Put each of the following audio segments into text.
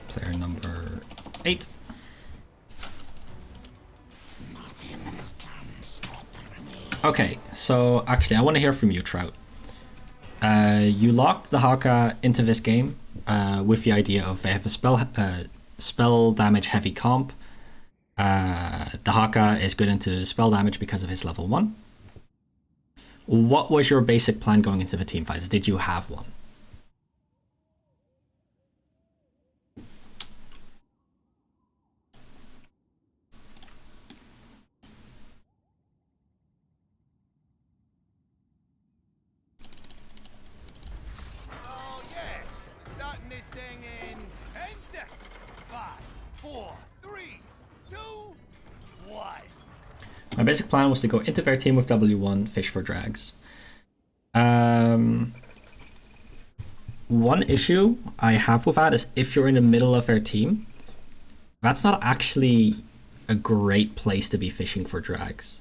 Player number 8. Okay, so actually I want to hear from you, Trout. You locked Dehaka into this game with the idea of they have a spell damage heavy comp. Dehaka is good into spell damage because of his level 1. What was your basic plan going into the team fights? Did you have one? Oh yeah, starting this thing in 10 seconds. 5, 4, 3, 2, 1. My basic plan was to go into their team with W1, fish for drags. One issue I have with that is if you're in the middle of their team, that's not actually a great place to be fishing for drags.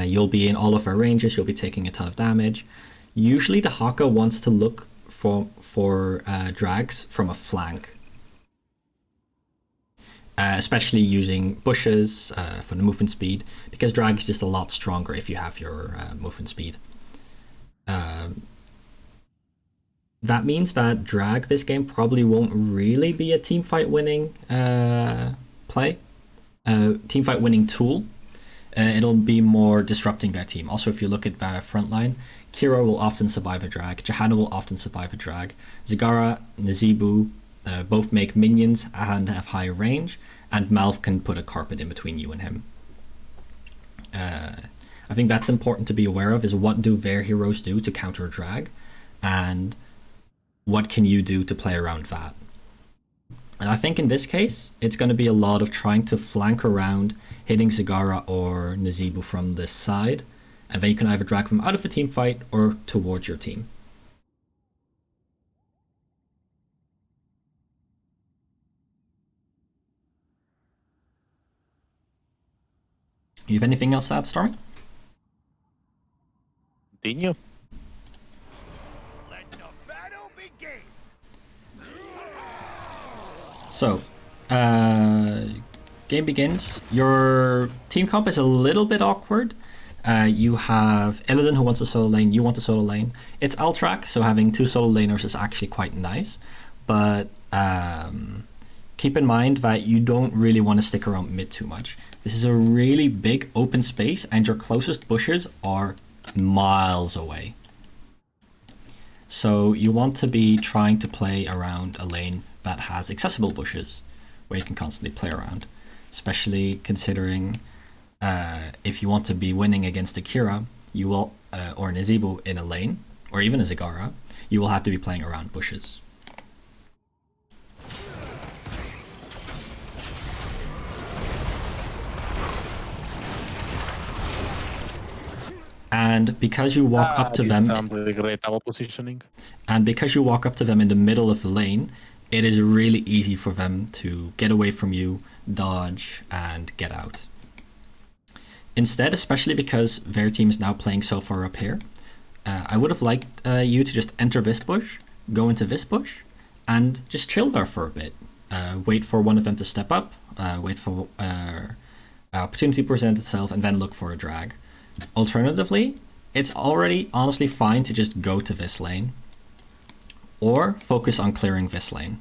You'll be in all of their ranges, you'll be taking a ton of damage. Usually the Dehaka wants to look for drags from a flank. Especially using bushes for the movement speed, because drag is just a lot stronger if you have your movement speed. That means that drag this game probably won't really be a teamfight winning teamfight winning tool. It'll be more disrupting their team. Also, if you look at their front line, Kira will often survive a drag, Johanna will often survive a drag, Zagara, Nazeebo both make minions and have high range, and Malf can put a carpet in between you and him. I think that's important to be aware of, is what do their heroes do to counter drag, and what can you do to play around that. And I think in this case, it's going to be a lot of trying to flank around, hitting Zagara or Nazeebo from this side, and then you can either drag them out of a team fight or towards your team. You have anything else to add, Stormy? Continue. Let the battle begin. So, game begins. Your team comp is a little bit awkward. You have Illidan who wants a solo lane, you want a solo lane. It's Altrak, so having 2 solo laners is actually quite nice, but keep in mind that you don't really want to stick around mid too much. This is a really big open space, and your closest bushes are miles away. So you want to be trying to play around a lane that has accessible bushes, where you can constantly play around, especially considering if you want to be winning against a Kira, you will, or Nazeebo in a lane, or even a Zagara, you will have to be playing around bushes. And because you walk up to them, Great tower positioning. and because you walk up to them in the middle of the lane, it is really easy for them to get away from you, dodge, and get out. Instead, especially because their team is now playing so far up here, I would have liked you to just enter this bush, go into this bush, and just chill there for a bit. Wait for one of them to step up, wait for opportunity to present itself, and then look for a drag. Alternatively, it's already honestly fine to just go to this lane, or focus on clearing this lane,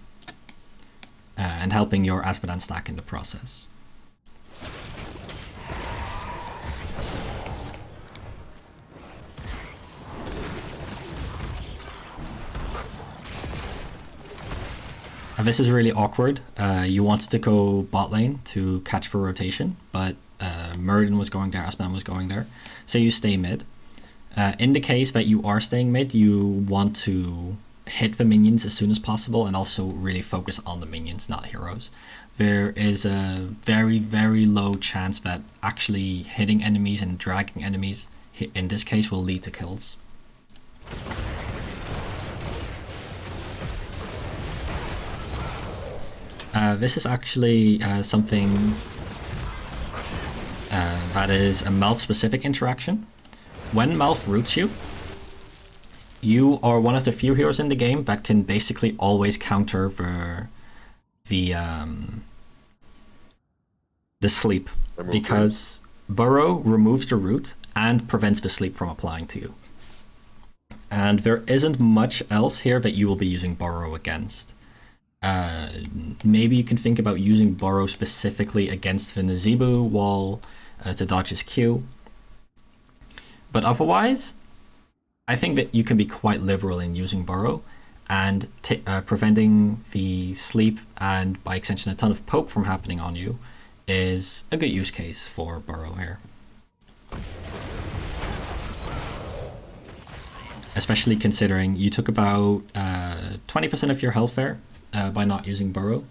and helping your Asmodan stack in the process. This is really awkward. You wanted to go bot lane to catch for rotation, but Muradin was going there, Asmodan was going there, so you stay mid. In the case that you are staying mid, you want to hit the minions as soon as possible, and also really focus on the minions, not heroes. There is a very, very low chance that actually hitting enemies and dragging enemies, in this case, will lead to kills. This is actually something that is a Malf specific interaction. When Malf roots you, you are one of the few heroes in the game that can basically always counter the sleep, because Burrow removes the root and prevents the sleep from applying to you. And there isn't much else here that you will be using Burrow against. Maybe you can think about using Burrow specifically against the Nazeebo wall to dodge his Q. But otherwise, I think that you can be quite liberal in using Burrow, and preventing the sleep and by extension a ton of poke from happening on you is a good use case for Burrow here. Especially considering you took about 20% of your health there by not using Burrow.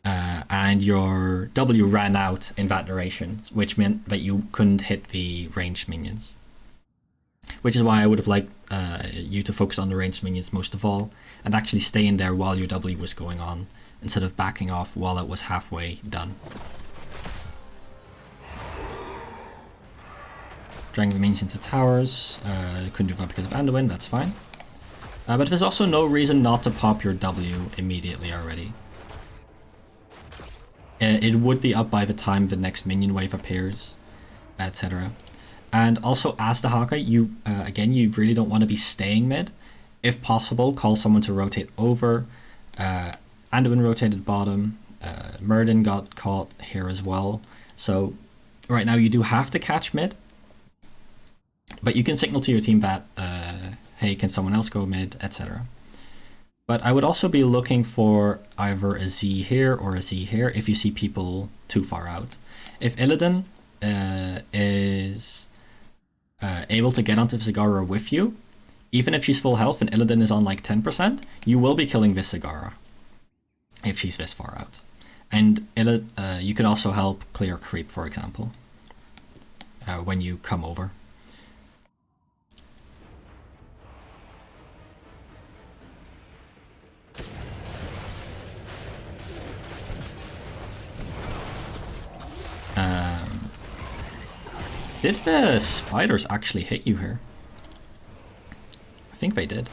And your W ran out in that duration, which meant that you couldn't hit the ranged minions. Which is why I would have liked you to focus on the ranged minions most of all, and actually stay in there while your W was going on, instead of backing off while it was halfway done. Dragging the minions into towers, couldn't do that because of Anduin, that's fine. But there's also no reason not to pop your W immediately already. It would be up by the time the next minion wave appears, etc. And also, as Dehaka, you again, you really don't want to be staying mid. If possible, call someone to rotate over. Anduin rotated bottom. Murden got caught here as well. So right now you do have to catch mid. But you can signal to your team that, hey, can someone else go mid, etc. But I would also be looking for either a Z here or a Z here if you see people too far out. If Illidan is able to get onto Zagara with you, even if she's full health and Illidan is on like 10%, you will be killing this Zagara if she's this far out. And you can also help clear creep, for example, when you come over. Did the spiders actually hit you here? I think they did.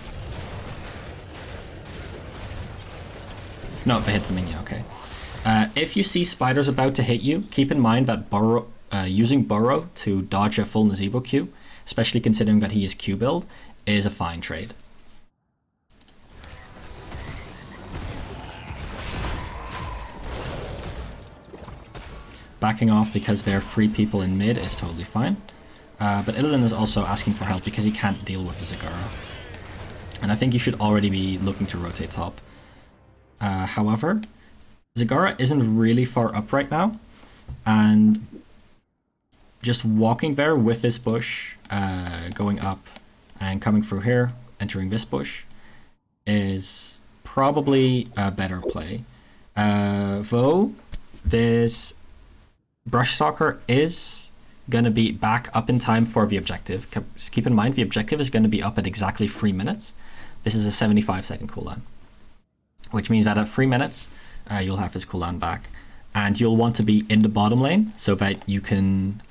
No, they hit the minion, okay. If you see spiders about to hit you, keep in mind that using Burrow to dodge a full Nazeebo Q, especially considering that he is Q build, is a fine trade. Backing off because there are 3 people in mid is totally fine. But Illidan is also asking for help because he can't deal with the Zagara. And I think you should already be looking to rotate top. However, Zagara isn't really far up right now. And just walking there with this bush, going up and coming through here, entering this bush, is probably a better play. Though, this Brush Stalker is going to be back up in time for the objective. Just keep in mind, the objective is going to be up at exactly 3 minutes. This is a 75-second cooldown, which means that at 3 minutes, you'll have this cooldown back. And you'll want to be in the bottom lane so that you can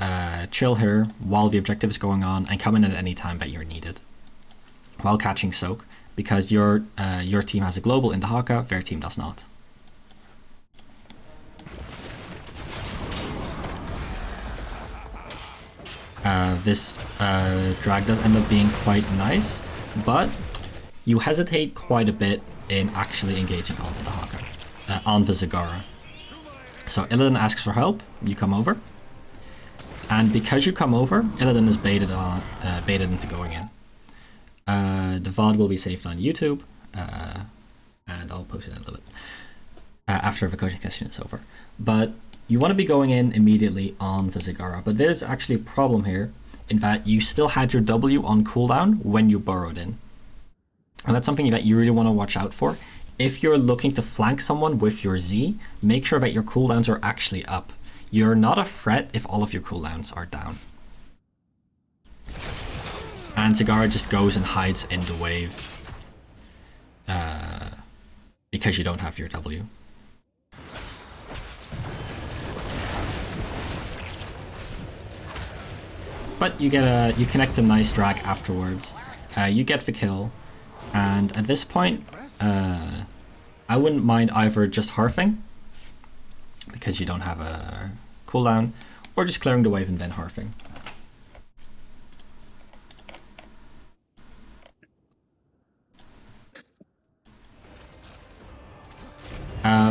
chill here while the objective is going on and come in at any time that you're needed, while catching soak, because your team has a global in Dehaka, their team does not. This drag does end up being quite nice, but you hesitate quite a bit in actually engaging on the Dehaka, on the Zagara. So Illidan asks for help, you come over, and because you come over, Illidan is baited into going in. The VOD will be saved on YouTube, and I'll post it in a little bit after the coaching session is over. But you want to be going in immediately on the Zagara, but there's actually a problem here in that you still had your W on cooldown when you burrowed in. And that's something that you really want to watch out for. If you're looking to flank someone with your Z, make sure that your cooldowns are actually up. You're not a threat if all of your cooldowns are down. And Zagara just goes and hides in the wave because you don't have your W. But you connect a nice drag afterwards, You get the kill, and at this point, I wouldn't mind either just harfing, because you don't have a cooldown, or just clearing the wave and then harfing.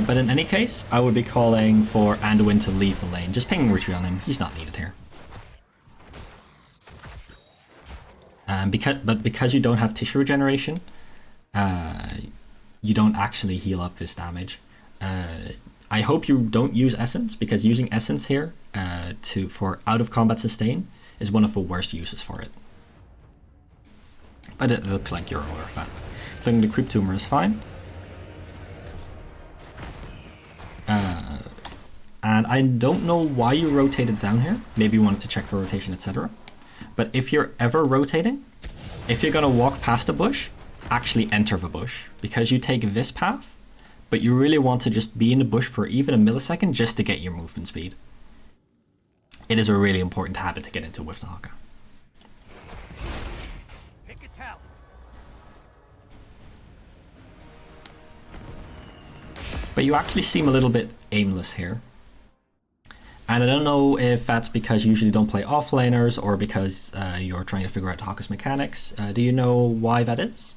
But in any case, I would be calling for Anduin to leave the lane. Just pinging retreat on him. He's not needed here. Because you don't have tissue regeneration, you don't actually heal up this damage. I hope you don't use Essence, because using Essence here for out of combat sustain is one of the worst uses for it. But it looks like you're aware of that. Clicking the creep tumor is fine. And I don't know why you rotated down here. Maybe you wanted to check for rotation, etc. But if you're ever rotating, if you're going to walk past a bush, actually enter the bush. Because you take this path, but you really want to just be in the bush for even a millisecond just to get your movement speed. It is a really important habit to get into with Dehaka. Pick a talent. But you actually seem a little bit aimless here. And I don't know if that's because you usually don't play offlaners or because you're trying to figure out Dehaka's mechanics. Do you know why that is?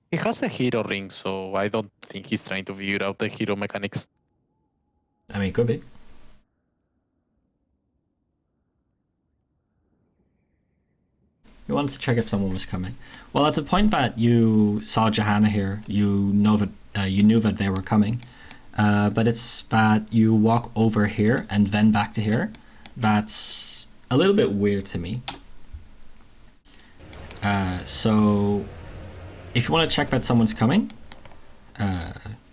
He has the hero ring, so I don't think he's trying to figure out the hero mechanics. I mean, it could be. You wanted to check if someone was coming. Well, at the point that you saw Johanna here, you knew that they were coming. But it's that you walk over here and then back to here. That's a little bit weird to me. So if you want to check that someone's coming,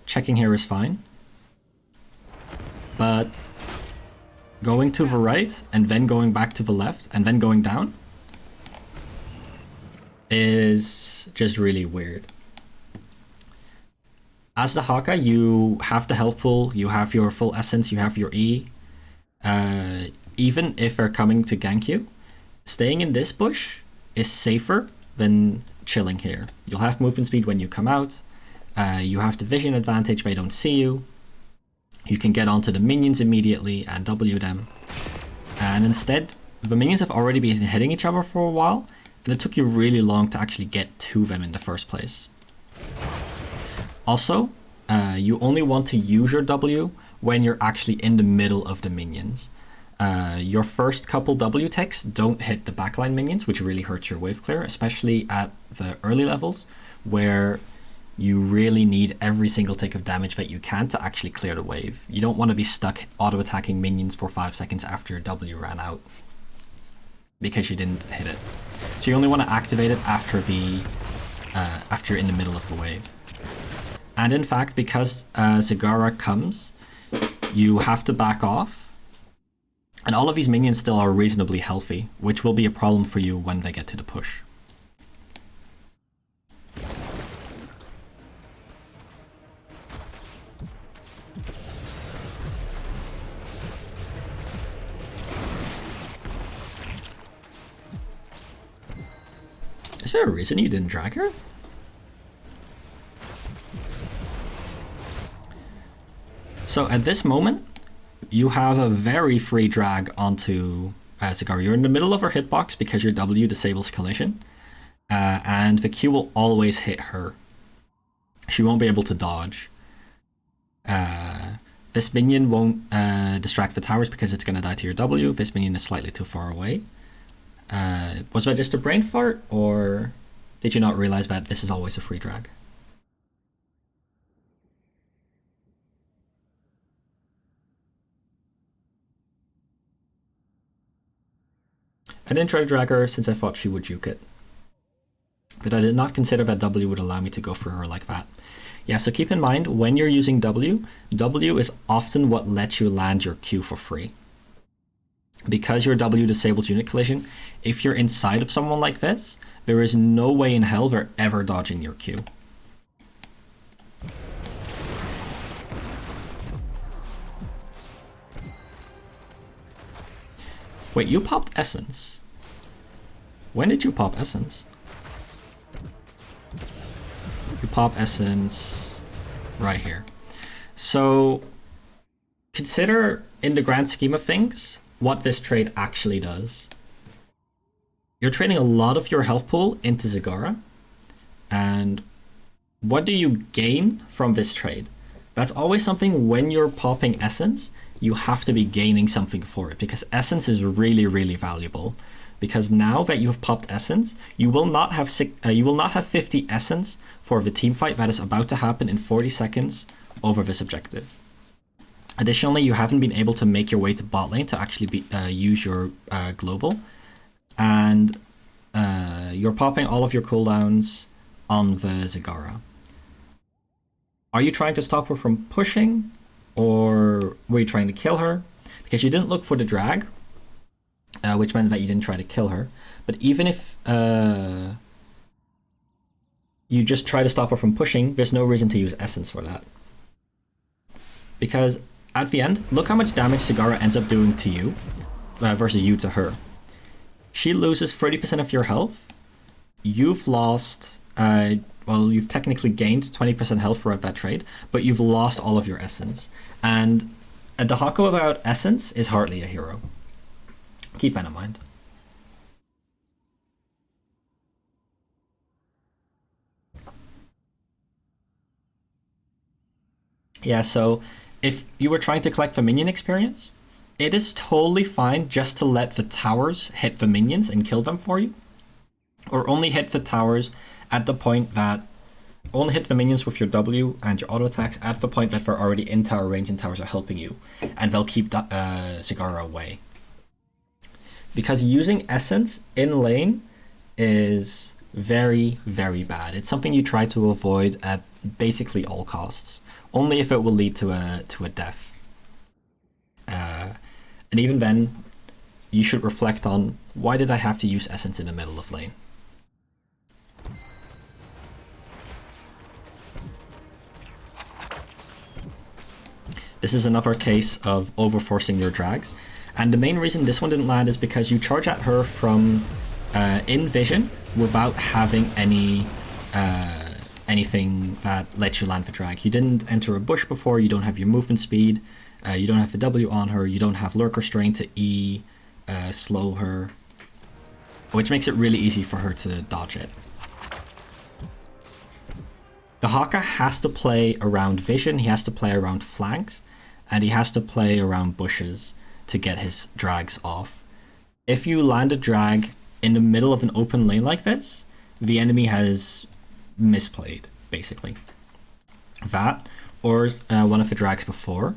checking here is fine. But going to the right and then going back to the left and then going down is just really weird. As Dehaka, you have the health pool, you have your full essence, you have your E. Even if they're coming to gank you, staying in this bush is safer than chilling here. You'll have movement speed when you come out. You have the vision advantage, they don't see you. You can get onto the minions immediately and W them. And instead, the minions have already been hitting each other for a while, and it took you really long to actually get to them in the first place. Also, you only want to use your W when you're actually in the middle of the minions. Your first couple W techs don't hit the backline minions, which really hurts your wave clear, especially at the early levels, where you really need every single tick of damage that you can to actually clear the wave. You don't want to be stuck auto-attacking minions for 5 seconds after your W ran out, because you didn't hit it. So you only want to activate it after you're in the middle of the wave. And in fact, because Zagara comes, you have to back off. And all of these minions still are reasonably healthy, which will be a problem for you when they get to the push. Is there a reason you didn't drag her? So at this moment, you have a very free drag onto Zagara. You're in the middle of her hitbox because your W disables collision, and the Q will always hit her. She won't be able to dodge. This minion won't distract the towers because it's going to die to your W. This minion is slightly too far away. Was that just a brain fart, or did you not realize that this is always a free drag? I didn't try to drag her since I thought she would juke it. But I did not consider that W would allow me to go for her like that. Yeah, so keep in mind, when you're using W, W is often what lets you land your Q for free. Because your W disables unit collision, if you're inside of someone like this, there is no way in hell they're ever dodging your Q. Wait, you popped Essence? When did you pop Essence? You pop Essence right here. So consider, in the grand scheme of things, what this trade actually does. You're trading a lot of your health pool into Zagara, and what do you gain from this trade? That's always something. When you're popping Essence, you have to be gaining something for it, because Essence is really, really valuable. Because now that you've popped Essence, you will not have 50 Essence for the team fight that is about to happen in 40 seconds over this objective. Additionally, you haven't been able to make your way to bot lane to actually use your global, and you're popping all of your cooldowns on the Zagara. Are you trying to stop her from pushing, or were you trying to kill her? Because you didn't look for the drag, which meant that you didn't try to kill her. But even if you just try to stop her from pushing, there's no reason to use Essence for that. Because at the end, look how much damage Zagara ends up doing to you versus you to her. She loses 30% of your health. You've lost, well, you've technically gained 20% health throughout that trade, but you've lost all of your Essence. And a Dehaka without Essence is hardly a hero. Keep that in mind. Yeah, so if you were trying to collect the minion experience, it is totally fine just to let the towers hit the minions and kill them for you. Or only hit the towers at the point that... Only hit the minions with your W and your auto attacks at the point that they're already in tower range and towers are helping you. And they'll keep Zagara away. Because using Essence in lane is very, very bad. It's something you try to avoid at basically all costs. Only if it will lead to a death. And even then, you should reflect on, why did I have to use Essence in the middle of lane? This is another case of overforcing your drags. And the main reason this one didn't land is because you charge at her from in vision without having anything that lets you land the drag. You didn't enter a bush before, you don't have your movement speed, you don't have the W on her, you don't have lurker strain to slow her, which makes it really easy for her to dodge it. Dehaka has to play around vision, he has to play around flanks, and he has to play around bushes to get his drags off. If you land a drag in the middle of an open lane like this, the enemy has misplayed, basically. That, or one of the drags before,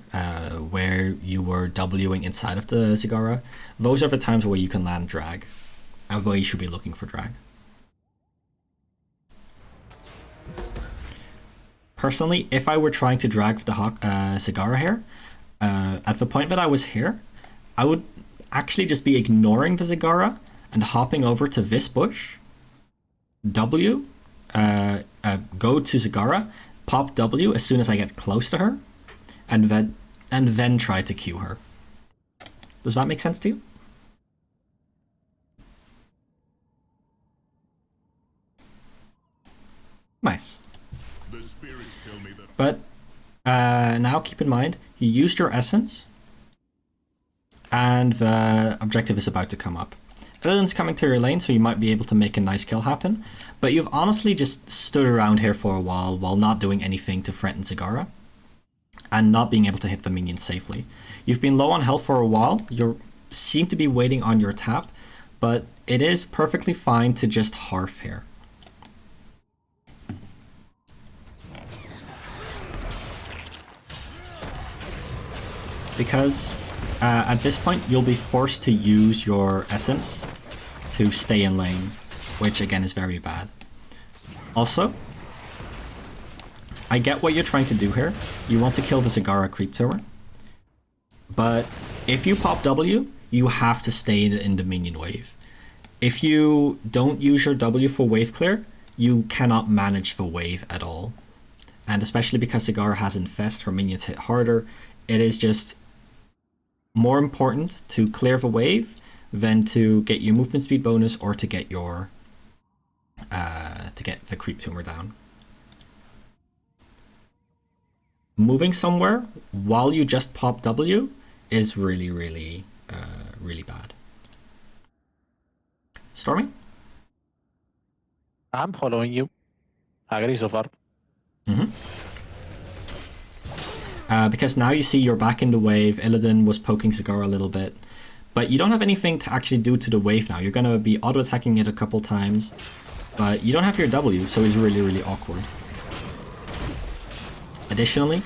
where you were Wing inside of the Zagara, those are the times where you can land drag, and where you should be looking for drag. Personally, if I were trying to drag the Zagara here, at the point that I was here, I would actually just be ignoring the Zagara and hopping over to this bush, W, go to Zagara, pop W as soon as I get close to her, and then try to Q her. Does that make sense to you? Nice. But now keep in mind, you used your Essence, and the objective is about to come up. Illidan's coming to your lane, so you might be able to make a nice kill happen, but you've honestly just stood around here for a while not doing anything to threaten Zagara, and not being able to hit the minions safely. You've been low on health for a while, you seem to be waiting on your tap, but it is perfectly fine to just Harf here. Because at this point you'll be forced to use your Essence to stay in lane, which again is very bad. Also, I get what you're trying to do here. You want to kill the Zagara creep tower, but if you pop W, you have to stay in the minion wave. If you don't use your W for wave clear, you cannot manage the wave at all. And especially because Zagara has Infest, her minions hit harder, it is just more important to clear the wave than to get your movement speed bonus or to get your to get the creep tumor down. Moving somewhere while you just pop W is really, really, really bad. Stormy? I'm following you. Agree so far. Because now you see you're back in the wave. Illidan was poking Zagara a little bit. But you don't have anything to actually do to the wave now. You're going to be auto-attacking it a couple times. But you don't have your W, so it's really, really awkward. Additionally,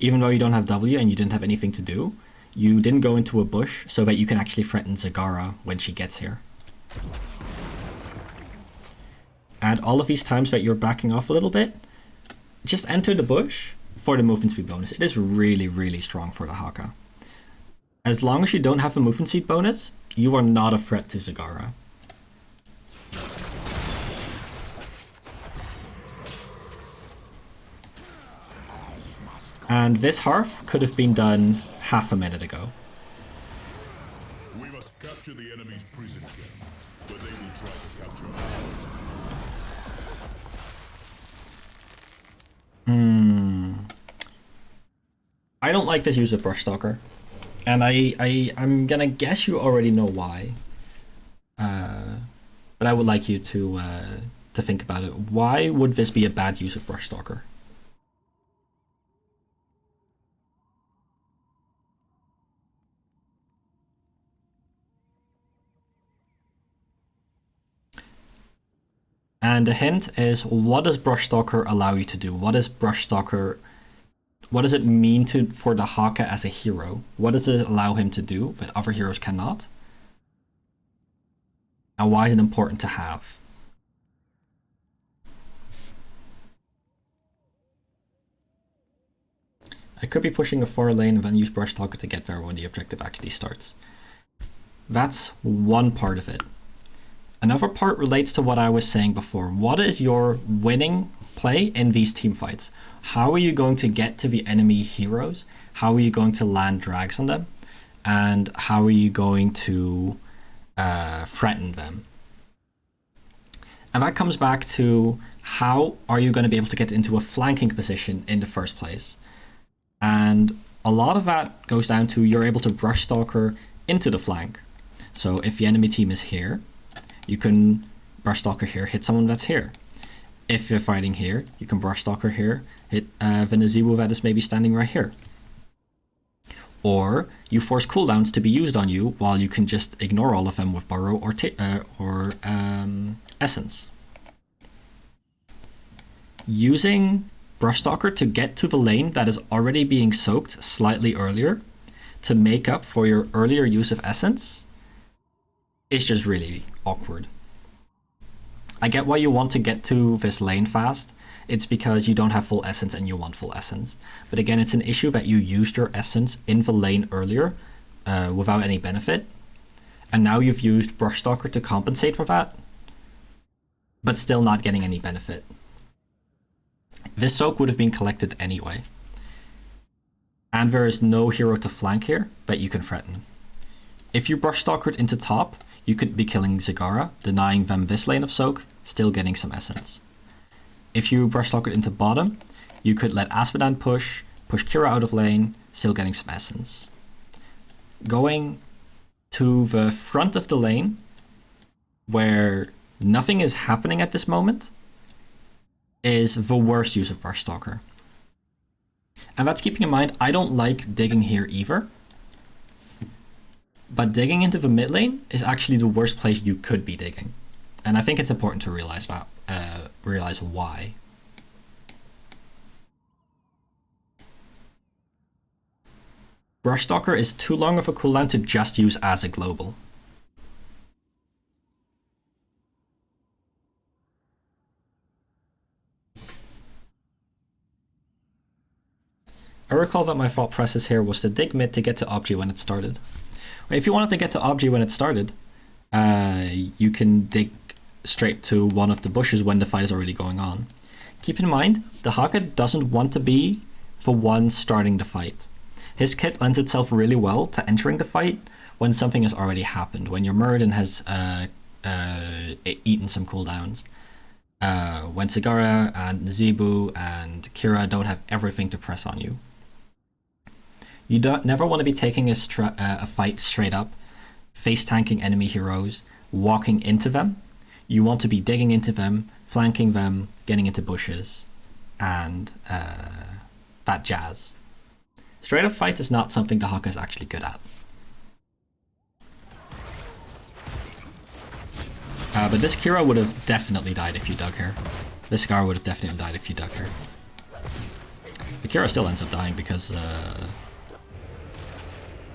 even though you don't have W and you didn't have anything to do, you didn't go into a bush so that you can actually threaten Zagara when she gets here. And all of these times that you're backing off a little bit, just enter the bush for the movement speed bonus. It is really, really strong for Dehaka. As long as you don't have the movement speed bonus, you are not a threat to Zagara. And this Hearth could have been done half a minute ago. We must capture the enemy's prison camp, but they will try to capture ours. I don't like this use of Brush Stalker. And I'm gonna guess you already know why. But I would like you to think about it. Why would this be a bad use of Brush Stalker? And the hint is, what does Brush Stalker allow you to do? What is Brush Stalker? What does it mean for Dehaka as a hero? What does it allow him to do that other heroes cannot? And why is it important to have? I could be pushing a 4 lane and then use Brush Stalker to get there when the objective actually starts. That's one part of it. Another part relates to what I was saying before. What is your winning play in these team fights? How are you going to get to the enemy heroes? How are you going to land drags on them? And how are you going to threaten them? And that comes back to, how are you going to be able to get into a flanking position in the first place? And a lot of that goes down to, you're able to Brush Stalker into the flank. So if the enemy team is here, you can Brush Stalker here, hit someone that's here. If you're fighting here, you can Brush Stalker here, hit Venezibu that is maybe standing right here. Or you force cooldowns to be used on you while you can just ignore all of them with Burrow or Essence. Using Brush Stalker to get to the lane that is already being soaked slightly earlier to make up for your earlier use of Essence is just really awkward. I get why you want to get to this lane fast. It's because you don't have full Essence and you want full Essence. But again, it's an issue that you used your Essence in the lane earlier without any benefit. And now you've used Brush Stalker to compensate for that, but still not getting any benefit. This soak would have been collected anyway. And there is no hero to flank here that you can threaten. If you Brush Stalkered into top, you could be killing Zagara, denying them this lane of soak, still getting some Essence. If you Brush Stalkered into bottom, you could let Asmodan push Kira out of lane, still getting some Essence. Going to the front of the lane, where nothing is happening at this moment, is the worst use of Brush Stalker. And that's keeping in mind, I don't like digging here either. But digging into the mid lane is actually the worst place you could be digging. And I think it's important to realize that, realize why. Brush Stalker is too long of a cooldown to just use as a global. I recall that my thought process here was to dig mid to get to Obji when it started. If you wanted to get to Obji when it started, you can dig straight to one of the bushes when the fight is already going on. Keep in mind, Dehaka doesn't want to be the one starting the fight. His kit lends itself really well to entering the fight when something has already happened, when your Muradin has eaten some cooldowns, when Sagara and Zebu and Kira don't have everything to press on you. You never want to be taking a fight straight up, face tanking enemy heroes, walking into them. You want to be digging into them, flanking them, getting into bushes, and that jazz. Straight up fight is not something Dehaka is actually good at. But this Kira would have definitely died if you dug her. This Scar would have definitely died if you dug her. The Kira still ends up dying because...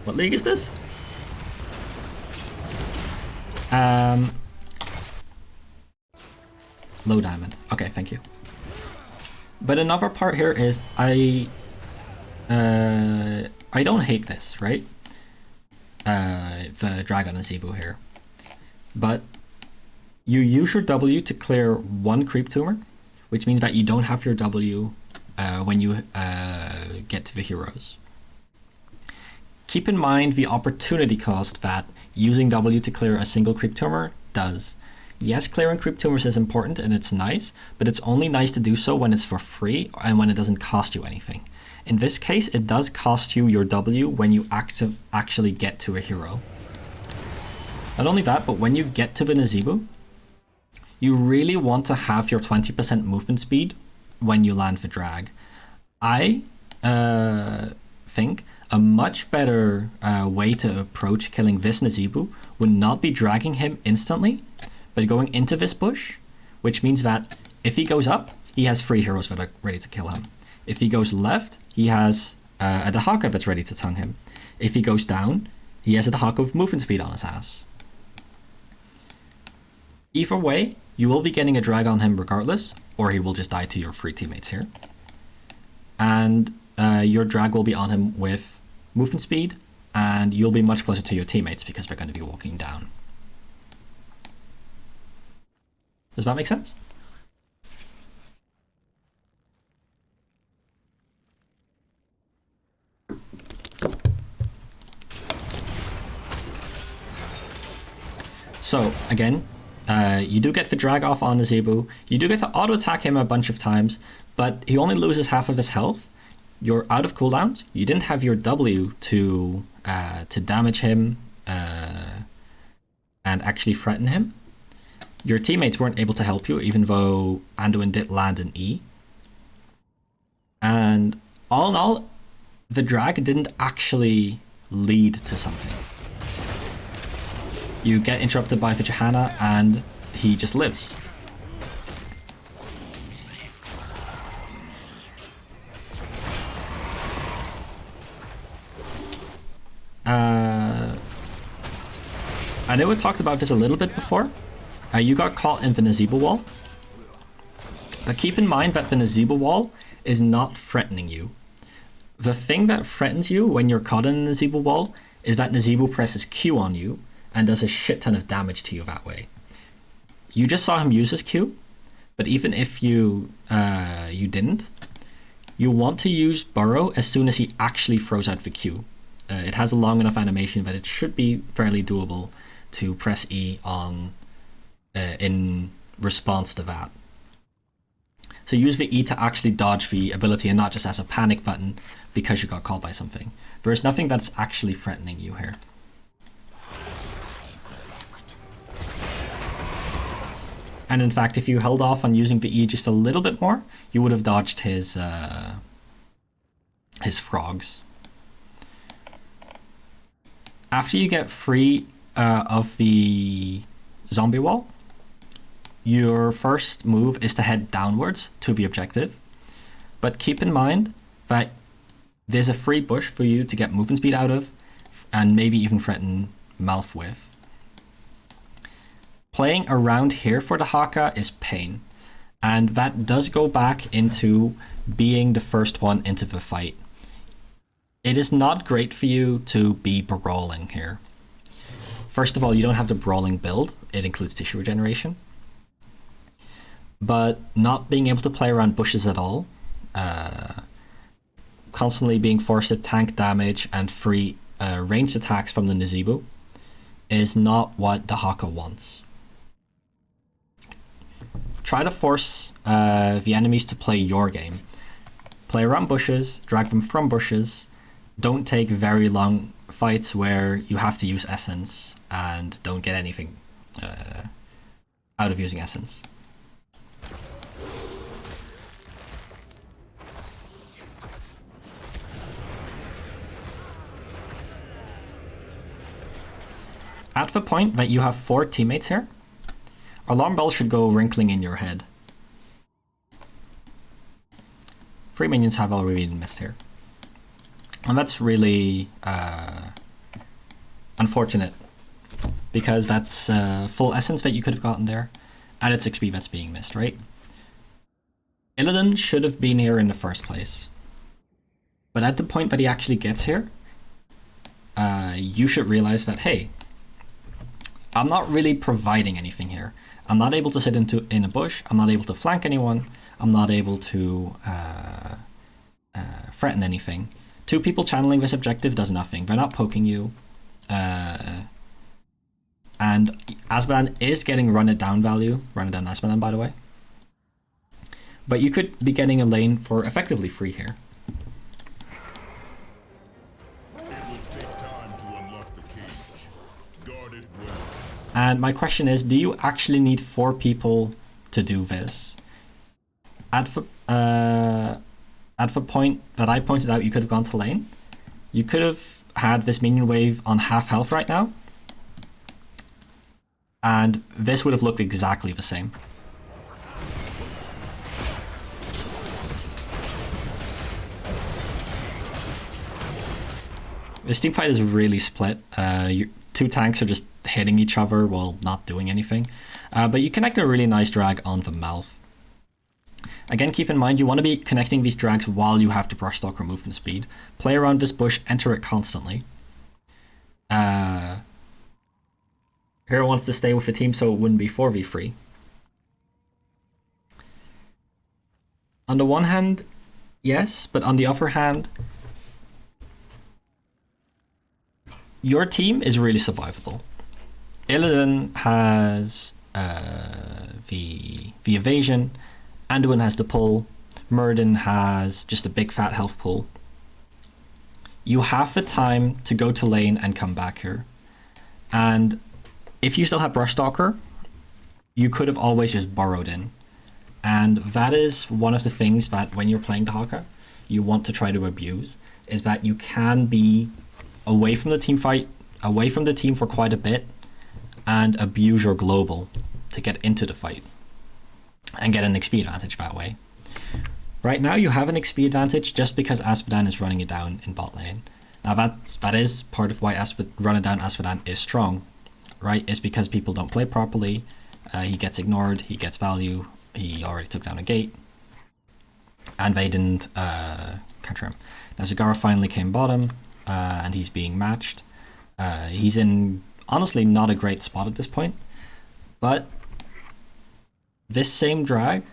What league is this? Low diamond. Okay, thank you. But another part here is I don't hate this, right? The Dragon and Zebu here. But you use your W to clear one creep tumor, which means that you don't have your W when you get to the heroes. Keep in mind the opportunity cost that using W to clear a single creep tumor does. Yes, clearing creep tumors is important and it's nice, but it's only nice to do so when it's for free and when it doesn't cost you anything. In this case, it does cost you your W when you actually get to a hero. Not only that, but when you get to the Nazeebo, you really want to have your 20% movement speed when you land the drag. I think a much better way to approach killing this Nazeebo would not be dragging him instantly, but going into this bush, which means that if he goes up, he has 3 heroes that are ready to kill him. If he goes left, he has a Dehaka that's ready to tongue him. If he goes down, he has a Dehaka with movement speed on his ass. Either way, you will be getting a drag on him regardless, or he will just die to your 3 teammates here. And your drag will be on him with movement speed, and you'll be much closer to your teammates because they're going to be walking down. Does that make sense? So again, you do get the drag off on the Zebu. You do get to auto attack him a bunch of times, but he only loses half of his health. You're out of cooldowns. You didn't have your W to damage him and actually threaten him. Your teammates weren't able to help you, even though Anduin did land an E. And all in all, the drag didn't actually lead to something. You get interrupted by Vijahana and he just lives. I know we talked about this a little bit before. You got caught in the Nazeebo wall. But keep in mind that the Nazeebo wall is not threatening you. The thing that threatens you when you're caught in the Nazeebo wall is that Nazeebo presses Q on you and does a shit ton of damage to you that way. You just saw him use his Q, but even if you didn't, you want to use Burrow as soon as he actually throws out the Q. It has a long enough animation that it should be fairly doable to press E on in response to that. So use the E to actually dodge the ability and not just as a panic button because you got caught by something. There is nothing that's actually threatening you here. And in fact, if you held off on using the E just a little bit more, you would have dodged his frogs. After you get free of the zombie wall, your first move is to head downwards to the objective. But keep in mind that there's a free bush for you to get movement speed out of and maybe even threaten Malf with. Playing around here for Dehaka is pain, and that does go back into being the first one into the fight. It is not great for you to be brawling here. First of all, you don't have the brawling build. It includes tissue regeneration. But not being able to play around bushes at all, constantly being forced to tank damage and free ranged attacks from the Nazeebo is not what Dehaka wants. Try to force the enemies to play your game. Play around bushes, drag them from bushes. Don't take very long fights where you have to use essence and don't get anything out of using essence. At the point that you have 4 teammates here, alarm bells should go wrinkling in your head. 3 minions have already been missed here. And that's really unfortunate, because that's full essence that you could have gotten there, and it's XP that's being missed, right? Illidan should have been here in the first place. But at the point that he actually gets here, you should realize that, hey, I'm not really providing anything here. I'm not able to sit in a bush, I'm not able to flank anyone, I'm not able to threaten anything. 2 people channeling this objective does nothing. They're not poking you. And Azmodan is getting run it down value. Run it down Azmodan, by the way. But you could be getting a lane for effectively free here. It will take time to unlock the cage. Guard it well. And my question is, do you actually need 4 people to do this? At the point that I pointed out, you could have gone to lane. You could have had this minion wave on half health right now. And this would have looked exactly the same. This team fight is really split. 2 tanks are just hitting each other while not doing anything. But you connect a really nice drag on the Malf. Again, keep in mind, you want to be connecting these drags while you have the Brush Stalker movement speed. Play around this bush, enter it constantly. Hero wants to stay with the team so it wouldn't be 4v3. On the one hand, yes, but on the other hand, your team is really survivable. Illidan has the evasion, Anduin has the pull, Muradin has just a big fat health pool. You have the time to go to lane and come back here. And if you still have Brush Stalker, you could have always just burrowed in. And that is one of the things that when you're playing Dehaka, you want to try to abuse, is that you can be away from the team fight, away from the team for quite a bit, and abuse your global to get into the fight and get an XP advantage that way. Right now you have an XP advantage just because Azmodan is running it down in bot lane. Now that is part of why run it down Azmodan is strong, right? Is because people don't play properly, he gets ignored, he gets value, he already took down a gate, and they didn't counter him. Now Zagara finally came bottom, and he's being matched. He's in, honestly, not a great spot at this point, but this same drag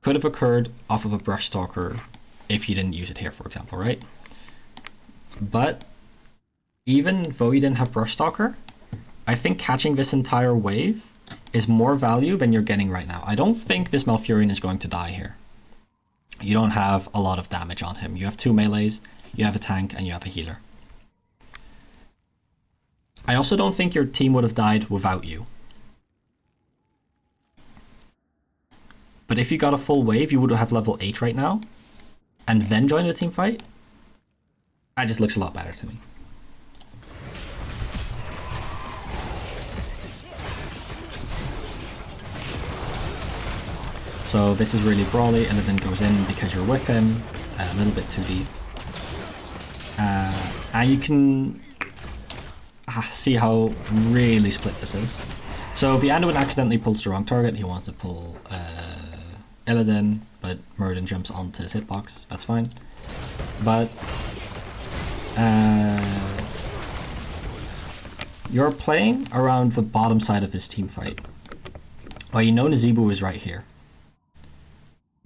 could have occurred off of a Brush Stalker if you didn't use it here, for example, right? But even though you didn't have Brush Stalker, I think catching this entire wave is more value than you're getting right now. I don't think this Malfurion is going to die here. You don't have a lot of damage on him. You have 2 melees, you have a tank, and you have a healer. I also don't think your team would have died without you. But if you got a full wave, you would have level 8 right now, and then join the team fight. That just looks a lot better to me. So this is really brawly, and it then goes in because you're with him, a little bit too deep. And you can see how really split this is. So the Anduin accidentally pulls the wrong target. He wants to pull Illidan, but Muradin jumps onto his hitbox. That's fine. But you're playing around the bottom side of his team fight. Well, you know Nazeebo is right here.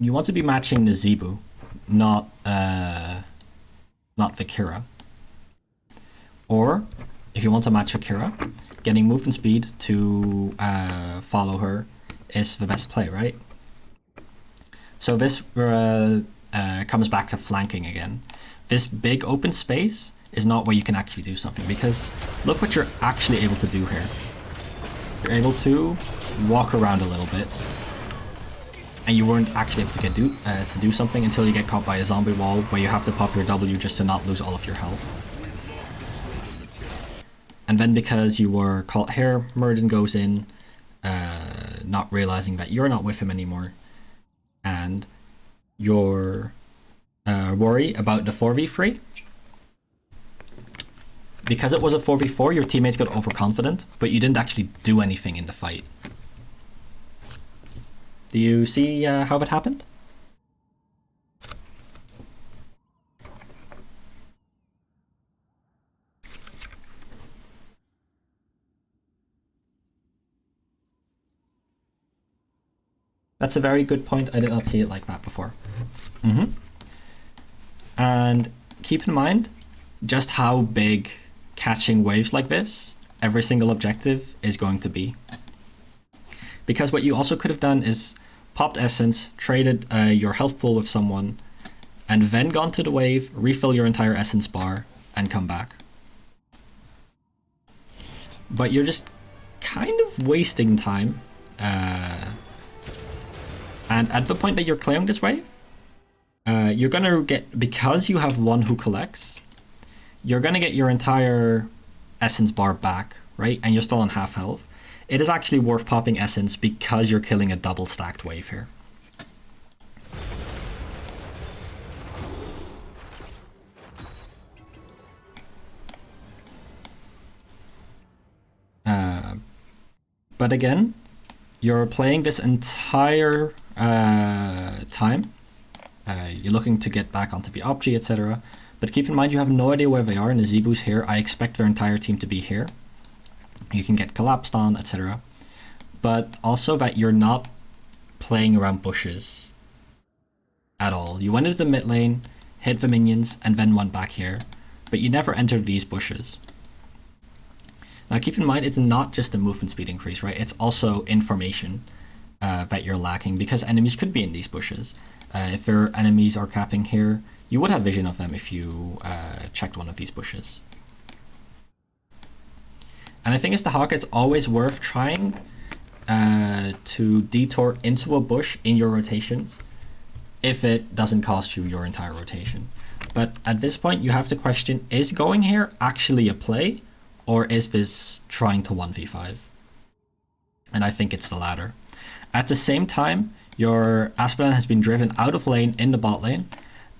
You want to be matching Nazeebo, not Vikira. Or, if you want to match Akira, getting movement speed to follow her is the best play, right? So this comes back to flanking again. This big open space is not where you can actually do something, because look what you're actually able to do here. You're able to walk around a little bit, and you weren't actually able to do something until you get caught by a zombie wall where you have to pop your W just to not lose all of your health. And then because you were caught here, Muradin goes in, not realizing that you're not with him anymore, and your worry about the 4v3. Because it was a 4v4, your teammates got overconfident, but you didn't actually do anything in the fight. Do you see how that happened? That's a very good point. I did not see it like that before. And keep in mind just how big catching waves like this, every single objective, is going to be. Because what you also could have done is popped essence, traded your health pool with someone, and then gone to the wave, refill your entire essence bar, and come back. But you're just kind of wasting time. And at the point that you're clearing this wave, you're gonna get, because you have one who collects, you're gonna get your entire essence bar back, right? And you're still on half health. It is actually worth popping essence because you're killing a double stacked wave here. But again, you're playing this entire time. You're looking to get back onto the Opgi, etc. But keep in mind you have no idea where they are, and the Zebu's here. I expect their entire team to be here. You can get collapsed on, etc. But also that you're not playing around bushes at all. You went into the mid lane, hit the minions, and then went back here. But you never entered these bushes. Now keep in mind, it's not just a movement speed increase, right? It's also information that you're lacking, because enemies could be in these bushes. If their enemies are capping here, you would have vision of them if you checked one of these bushes. And I think as Dehaka, it's always worth trying to detour into a bush in your rotations if it doesn't cost you your entire rotation. But at this point, you have to question, is going here actually a play, or is this trying to 1v5? And I think it's the latter. At the same time, your Aspedan has been driven out of lane in the bot lane,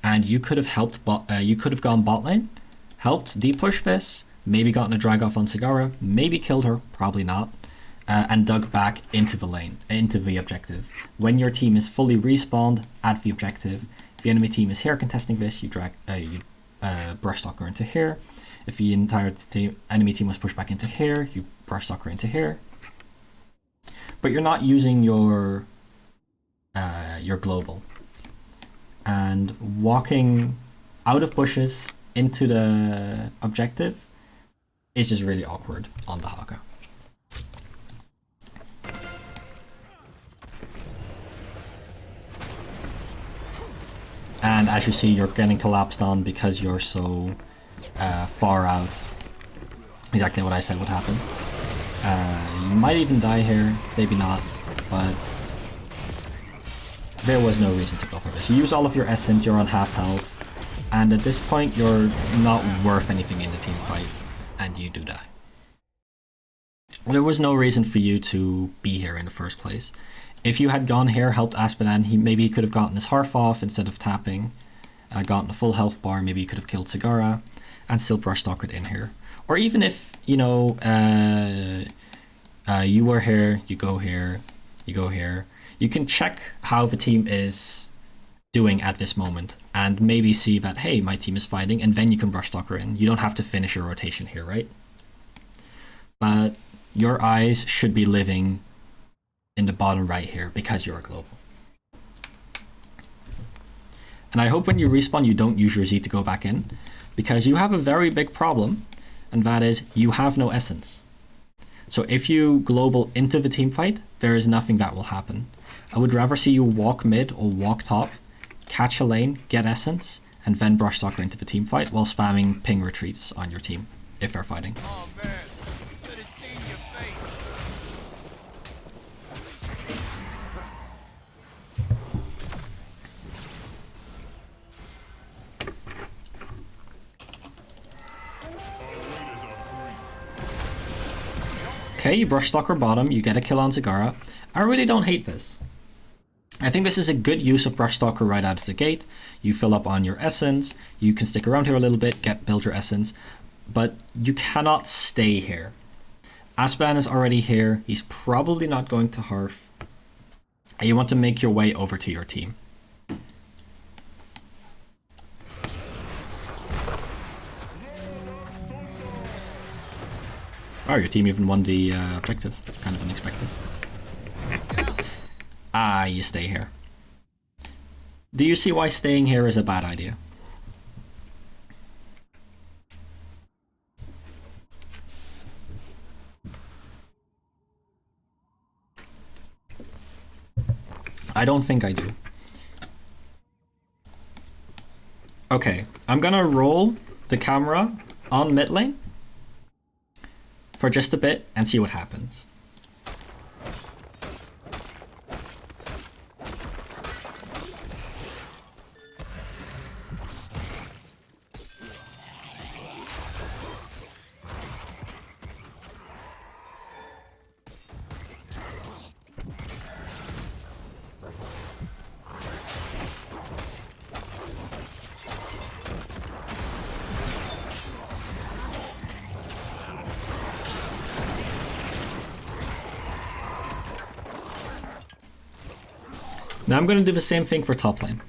and you could have helped. You could have gone bot lane, helped depush this, maybe gotten a drag off on Sagara, maybe killed her, probably not, and dug back into the lane, into the objective. When your team is fully respawned at the objective, if the enemy team is here contesting this, you drag, brush stalker into here. If the entire enemy team was pushed back into here, you brush stalker into here. But you're not using your global. And walking out of bushes into the objective is just really awkward on Dehaka. And as you see, you're getting collapsed on because you're so far out. Exactly what I said would happen. You might even die here, maybe not, but there was no reason to go for this. You use all of your essence, you're on half health, and at this point you're not worth anything in the team fight, and you do die. There was no reason for you to be here in the first place. If you had gone here, helped Aspedan, maybe he could have gotten his Harf off instead of tapping, gotten a full health bar, maybe you could have killed Sagara, and still brush stalkered in here. Or even if, you know, you were here, you go here, you go here, you can check how the team is doing at this moment and maybe see that, hey, my team is fighting, and then you can brush stalker in. You don't have to finish your rotation here, right? But your eyes should be living in the bottom right here because you're a global. And I hope when you respawn you don't use your Z to go back in, because you have a very big problem and that is you have no essence. So if you global into the team fight, there is nothing that will happen. I would rather see you walk mid or walk top, catch a lane, get essence, and then brush stalker into the team fight while spamming ping retreats on your team if they're fighting. Oh man, should have seen your face. Okay, you brush stalker bottom, you get a kill on Zagara. I really don't hate this. I think this is a good use of brush stalker right out of the gate. You fill up on your essence, you can stick around here a little bit, build your essence, but you cannot stay here. Aspan is already here, he's probably not going to Hearth, and you want to make your way over to your team. Oh, your team even won the objective. Kind of unexpected. Ah, you stay here. Do you see why staying here is a bad idea? I don't think I do. Okay, I'm gonna roll the camera on mid lane for just a bit and see what happens. Now I'm going to do the same thing for top lane.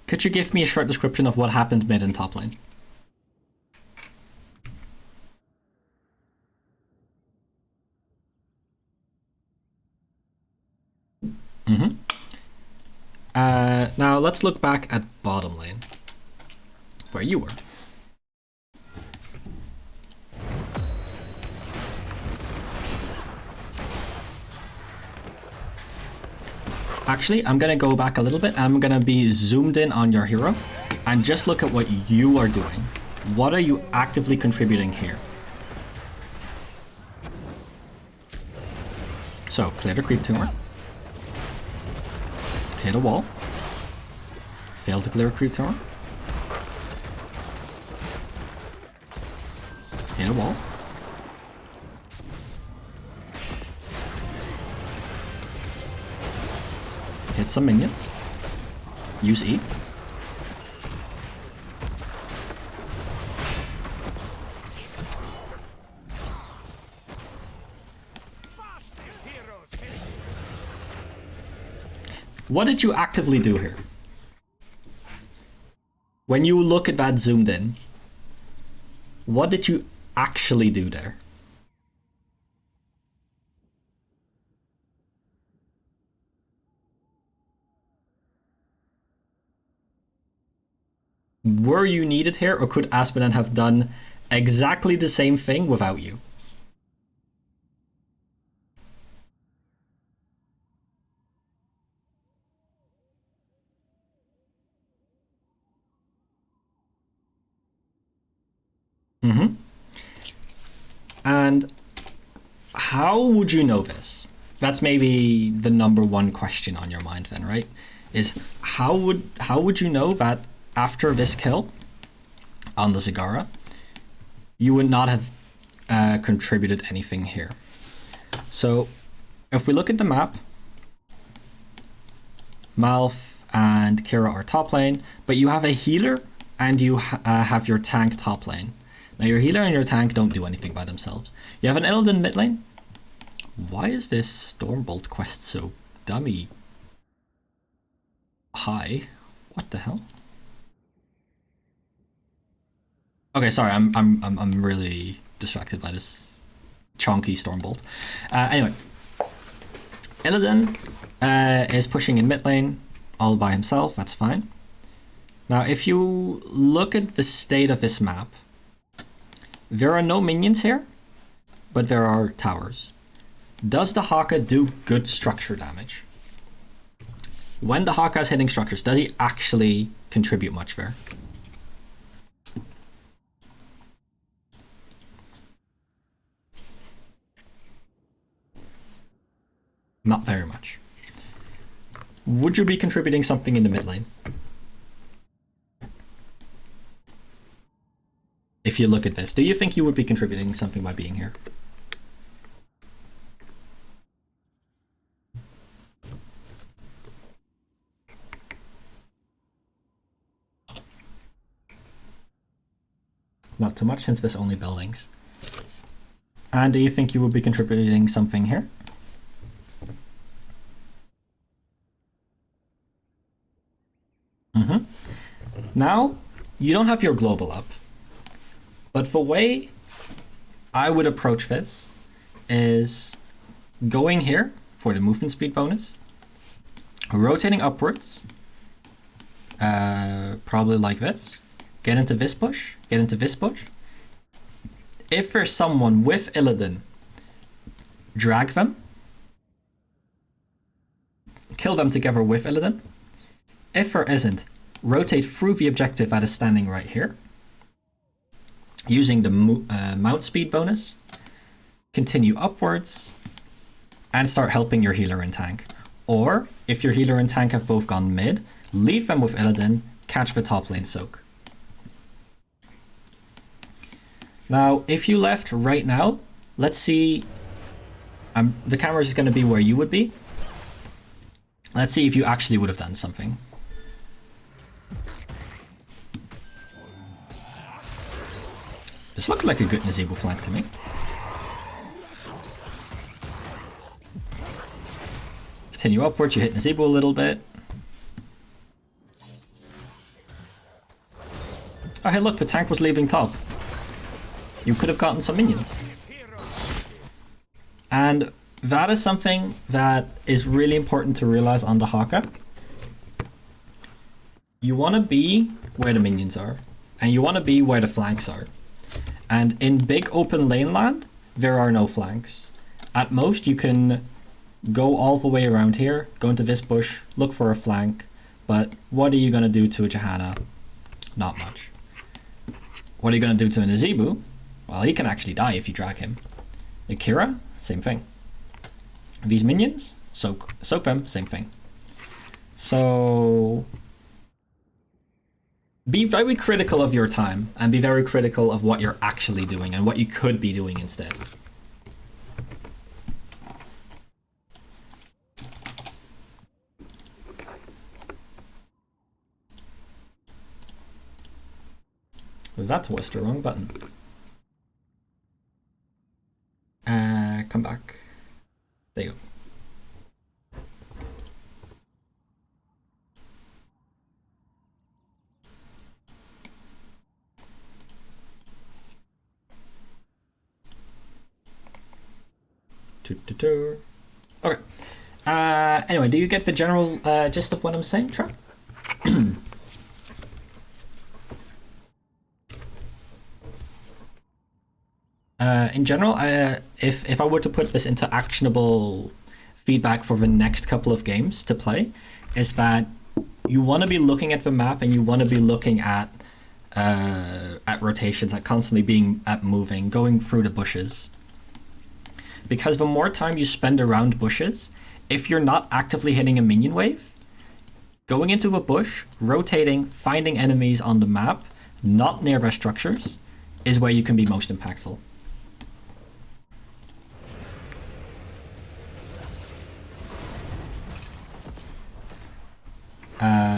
Could you give me a short description of what happened mid and top lane? Now let's look back at bottom lane, where you were. Actually, I'm gonna go back a little bit. I'm gonna be zoomed in on your hero and just look at what you are doing. What are you actively contributing here? So, clear the creep tumor. Hit a wall. Fail to clear a creep tumor. Hit a wall. Hit some minions. Use E. What did you actively do here? When you look at that zoomed in, what did you actually do there? Were you needed here, or could Aspen have done exactly the same thing without you? And how would you know this? That's maybe the number one question on your mind then, right? Is how would you know that after this kill on the Zagara, you would not have contributed anything here? So if we look at the map, Malf and Kira are top lane, but you have a healer and you have your tank top lane. Now your healer and your tank don't do anything by themselves. You have an Illidan mid lane, Why is this Stormbolt quest so dummy high? What the hell? Okay, sorry, I'm really distracted by this chonky Stormbolt. Anyway, Illidan is pushing in mid lane all by himself. That's fine. Now, if you look at the state of this map, there are no minions here, but there are towers. Does Dehaka do good structure damage? When Dehaka is hitting structures, does he actually contribute much there? Not very much. Would you be contributing something in the mid lane? If you look at this, do you think you would be contributing something by being here? Not too much, since there's only buildings. And do you think you would be contributing something here? Now, you don't have your global up, but the way I would approach this is going here for the movement speed bonus, rotating upwards, probably like this, get into this bush, get into this bush. If there's someone with Illidan, drag them, kill them together with Illidan. If there isn't, rotate through the objective that is standing right here, using the mount speed bonus, continue upwards, and start helping your healer and tank. Or, if your healer and tank have both gone mid, leave them with Illidan, catch the top lane soak. Now, if you left right now, let's see, the camera is going to be where you would be. Let's see if you actually would have done something. This looks like a good Nazeebo flank to me. Continue upwards, you hit Nazeebo a little bit. Oh hey look, the tank was leaving top. You could have gotten some minions. And that is something that is really important to realize on Dehaka. You want to be where the minions are, and you want to be where the flanks are. And in big open lane land, there are no flanks. At most, you can go all the way around here, go into this bush, look for a flank, but what are you going to do to a Johanna? Not much. What are you going to do to a Nazeebo? Well, he can actually die if you drag him. Akira, same thing. These minions, soak them, same thing. So be very critical of your time and be very critical of what you're actually doing and what you could be doing instead. That was the wrong button. Come back. There you go. Okay. Anyway, do you get the general gist of what I'm saying, Trout? In general, if I were to put this into actionable feedback for the next couple of games to play, is that you want to be looking at the map and you want to be looking at rotations, at constantly being at moving, going through the bushes. Because the more time you spend around bushes, if you're not actively hitting a minion wave, going into a bush, rotating, finding enemies on the map, not near their structures, is where you can be most impactful.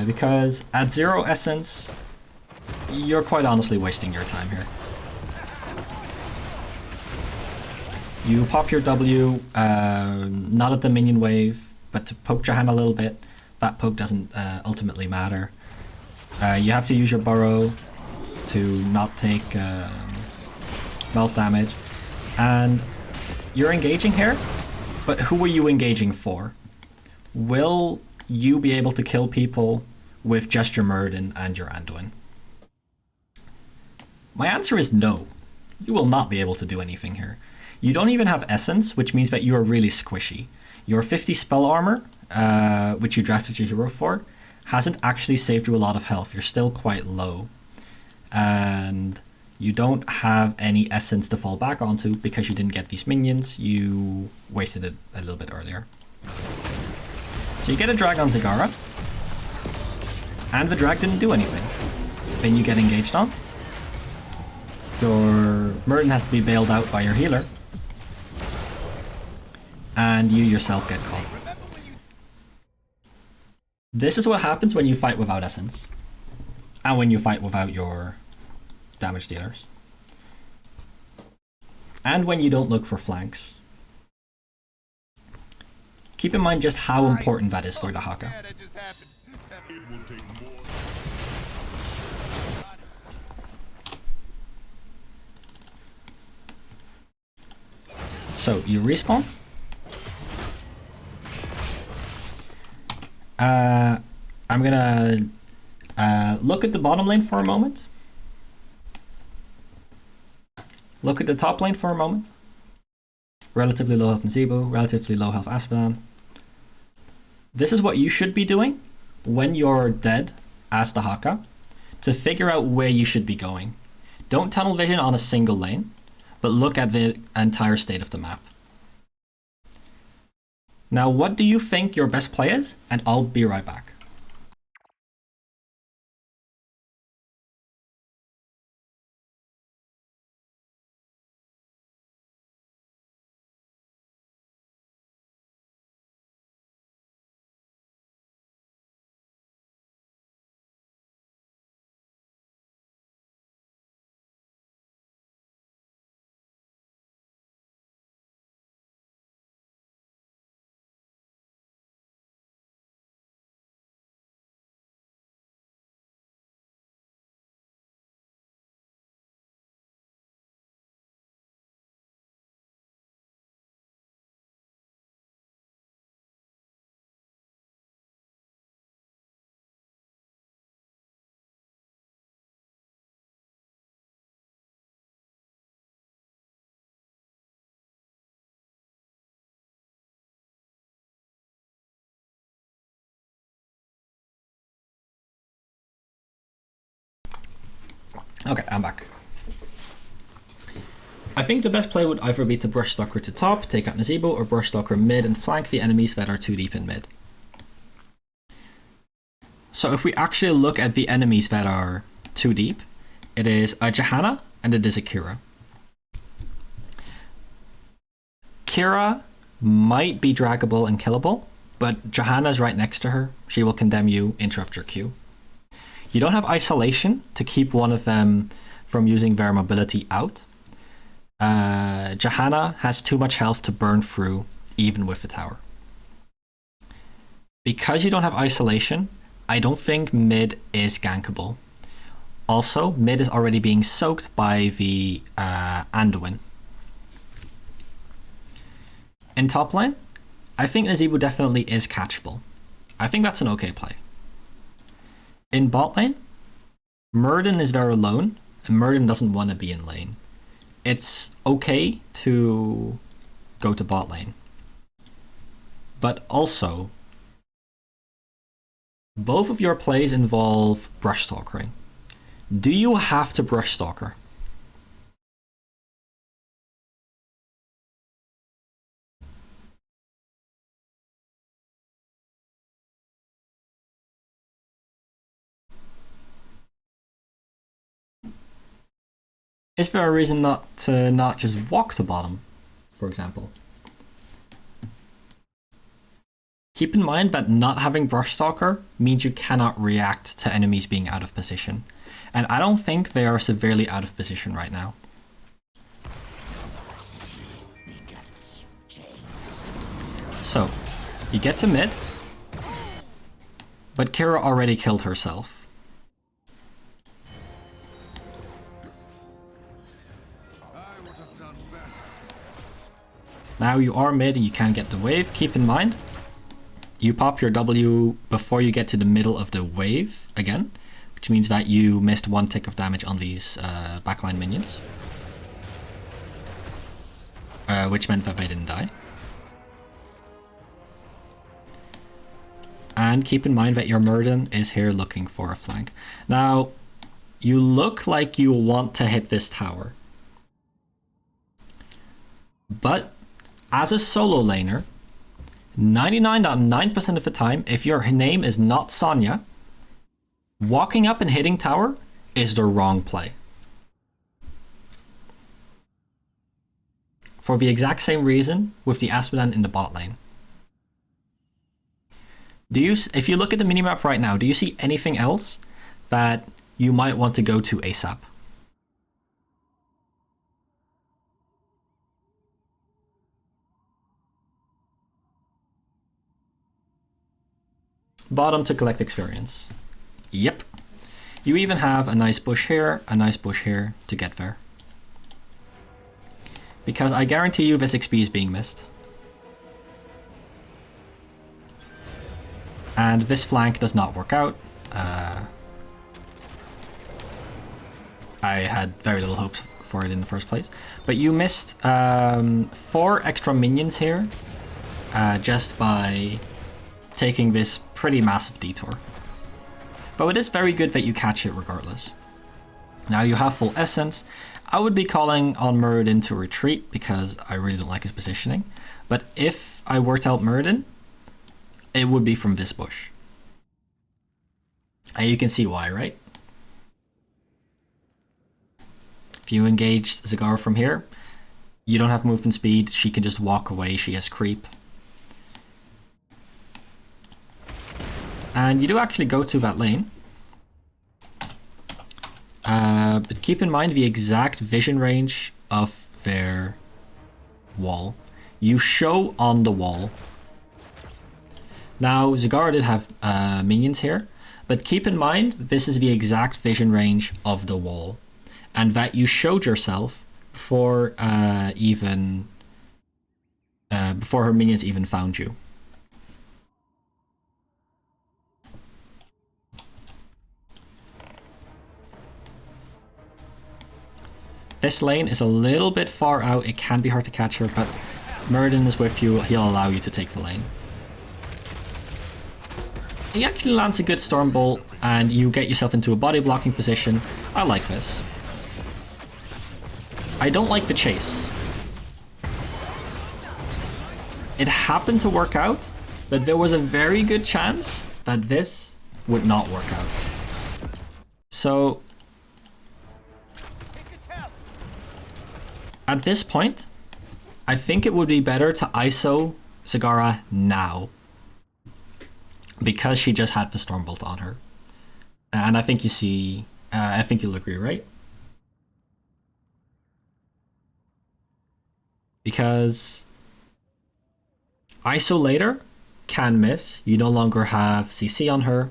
Because at 0 essence, you're quite honestly wasting your time here. You pop your W, not at the minion wave, but to poke Dehaka a little bit. That poke doesn't ultimately matter. You have to use your burrow to not take mouth damage. And you're engaging here, but who are you engaging for? Will you be able to kill people with just your Muradin and your Anduin? My answer is no. You will not be able to do anything here. You don't even have Essence, which means that you are really squishy. Your 50 spell armor, which you drafted your hero for, hasn't actually saved you a lot of health. You're still quite low. And you don't have any Essence to fall back onto because you didn't get these minions. You wasted it a little bit earlier. So you get a drag on Zagara, and the drag didn't do anything. Then you get engaged on. Your Muradin has to be bailed out by your healer. And you yourself get caught. This is what happens when you fight without Essence. And when you fight without your damage dealers. And when you don't look for flanks. Keep in mind just how important that is for Dehaka. Yeah, that just happened. It will take more. So you respawn. I'm gonna look at the bottom lane for a moment. Look at the top lane for a moment. Relatively low health Nzebu, relatively low health Aspedan. This is what you should be doing when you're dead as Dehaka to figure out where you should be going. Don't tunnel vision on a single lane, but look at the entire state of the map. Now, what do you think your best play is? And I'll be right back. Okay, I'm back. I think the best play would either be to brush Stalker to top, take out Nzebu, or brush Stalker mid and flank the enemies that are too deep in mid. So if we actually look at the enemies that are too deep, it is a Dehaka and it is a Kira. Kira might be draggable and killable, but Dehaka's right next to her. She will condemn you, interrupt your Q. You don't have isolation to keep one of them from using their mobility out. Dehaka has too much health to burn through, even with the tower. Because you don't have isolation, I don't think mid is gankable. Also, mid is already being soaked by the Anduin. In top lane, I think Nzebu definitely is catchable. I think that's an okay play. In bot lane, Muradin is very alone, and Muradin doesn't want to be in lane. It's okay to go to bot lane. But also, both of your plays involve brush stalkering. Do you have to brush stalker? Is there a reason not to just walk to bottom, for example? Keep in mind that not having Brush Stalker means you cannot react to enemies being out of position. And I don't think they are severely out of position right now. So, you get to mid, but Kira already killed herself. Now you are mid and you can get the wave. Keep in mind, you pop your W before you get to the middle of the wave again, which means that you missed 1 tick of damage on these backline minions. Which meant that they didn't die. And keep in mind that your Murden is here looking for a flank. Now, you look like you want to hit this tower. But, as a solo laner, 99.9% of the time, if your name is not Sonya, walking up and hitting tower is the wrong play. For the exact same reason with the Asmodan in the bot lane. If you look at the minimap right now, do you see anything else that you might want to go to ASAP? Bottom to collect experience. Yep. You even have a nice bush here, a nice bush here to get there. Because I guarantee you this XP is being missed. And this flank does not work out. I had very little hopes for it in the first place. But you missed 4 extra minions here just by taking this pretty massive detour. But it is very good that you catch it regardless. Now you have full essence. I would be calling on Muradin to retreat because I really don't like his positioning. But if I were to help Muradin, it would be from this bush. And you can see why, right? If you engage Zagara from here, you don't have movement speed, she can just walk away, she has creep. And you do actually go to that lane. But keep in mind the exact vision range of their wall. You show on the wall. Now, Zagara did have minions here, but keep in mind this is the exact vision range of the wall, and that you showed yourself before before her minions even found you. This lane is a little bit far out, it can be hard to catch her, but Muradin is with you, he'll allow you to take the lane. He actually lands a good Storm Bolt, and you get yourself into a body blocking position. I like this. I don't like the chase. It happened to work out, but there was a very good chance that this would not work out. So, at this point, I think it would be better to ISO Zagara now. Because she just had the Stormbolt on her. And I think you see, I think you'll agree, right? Because ISO later can miss. You no longer have CC on her.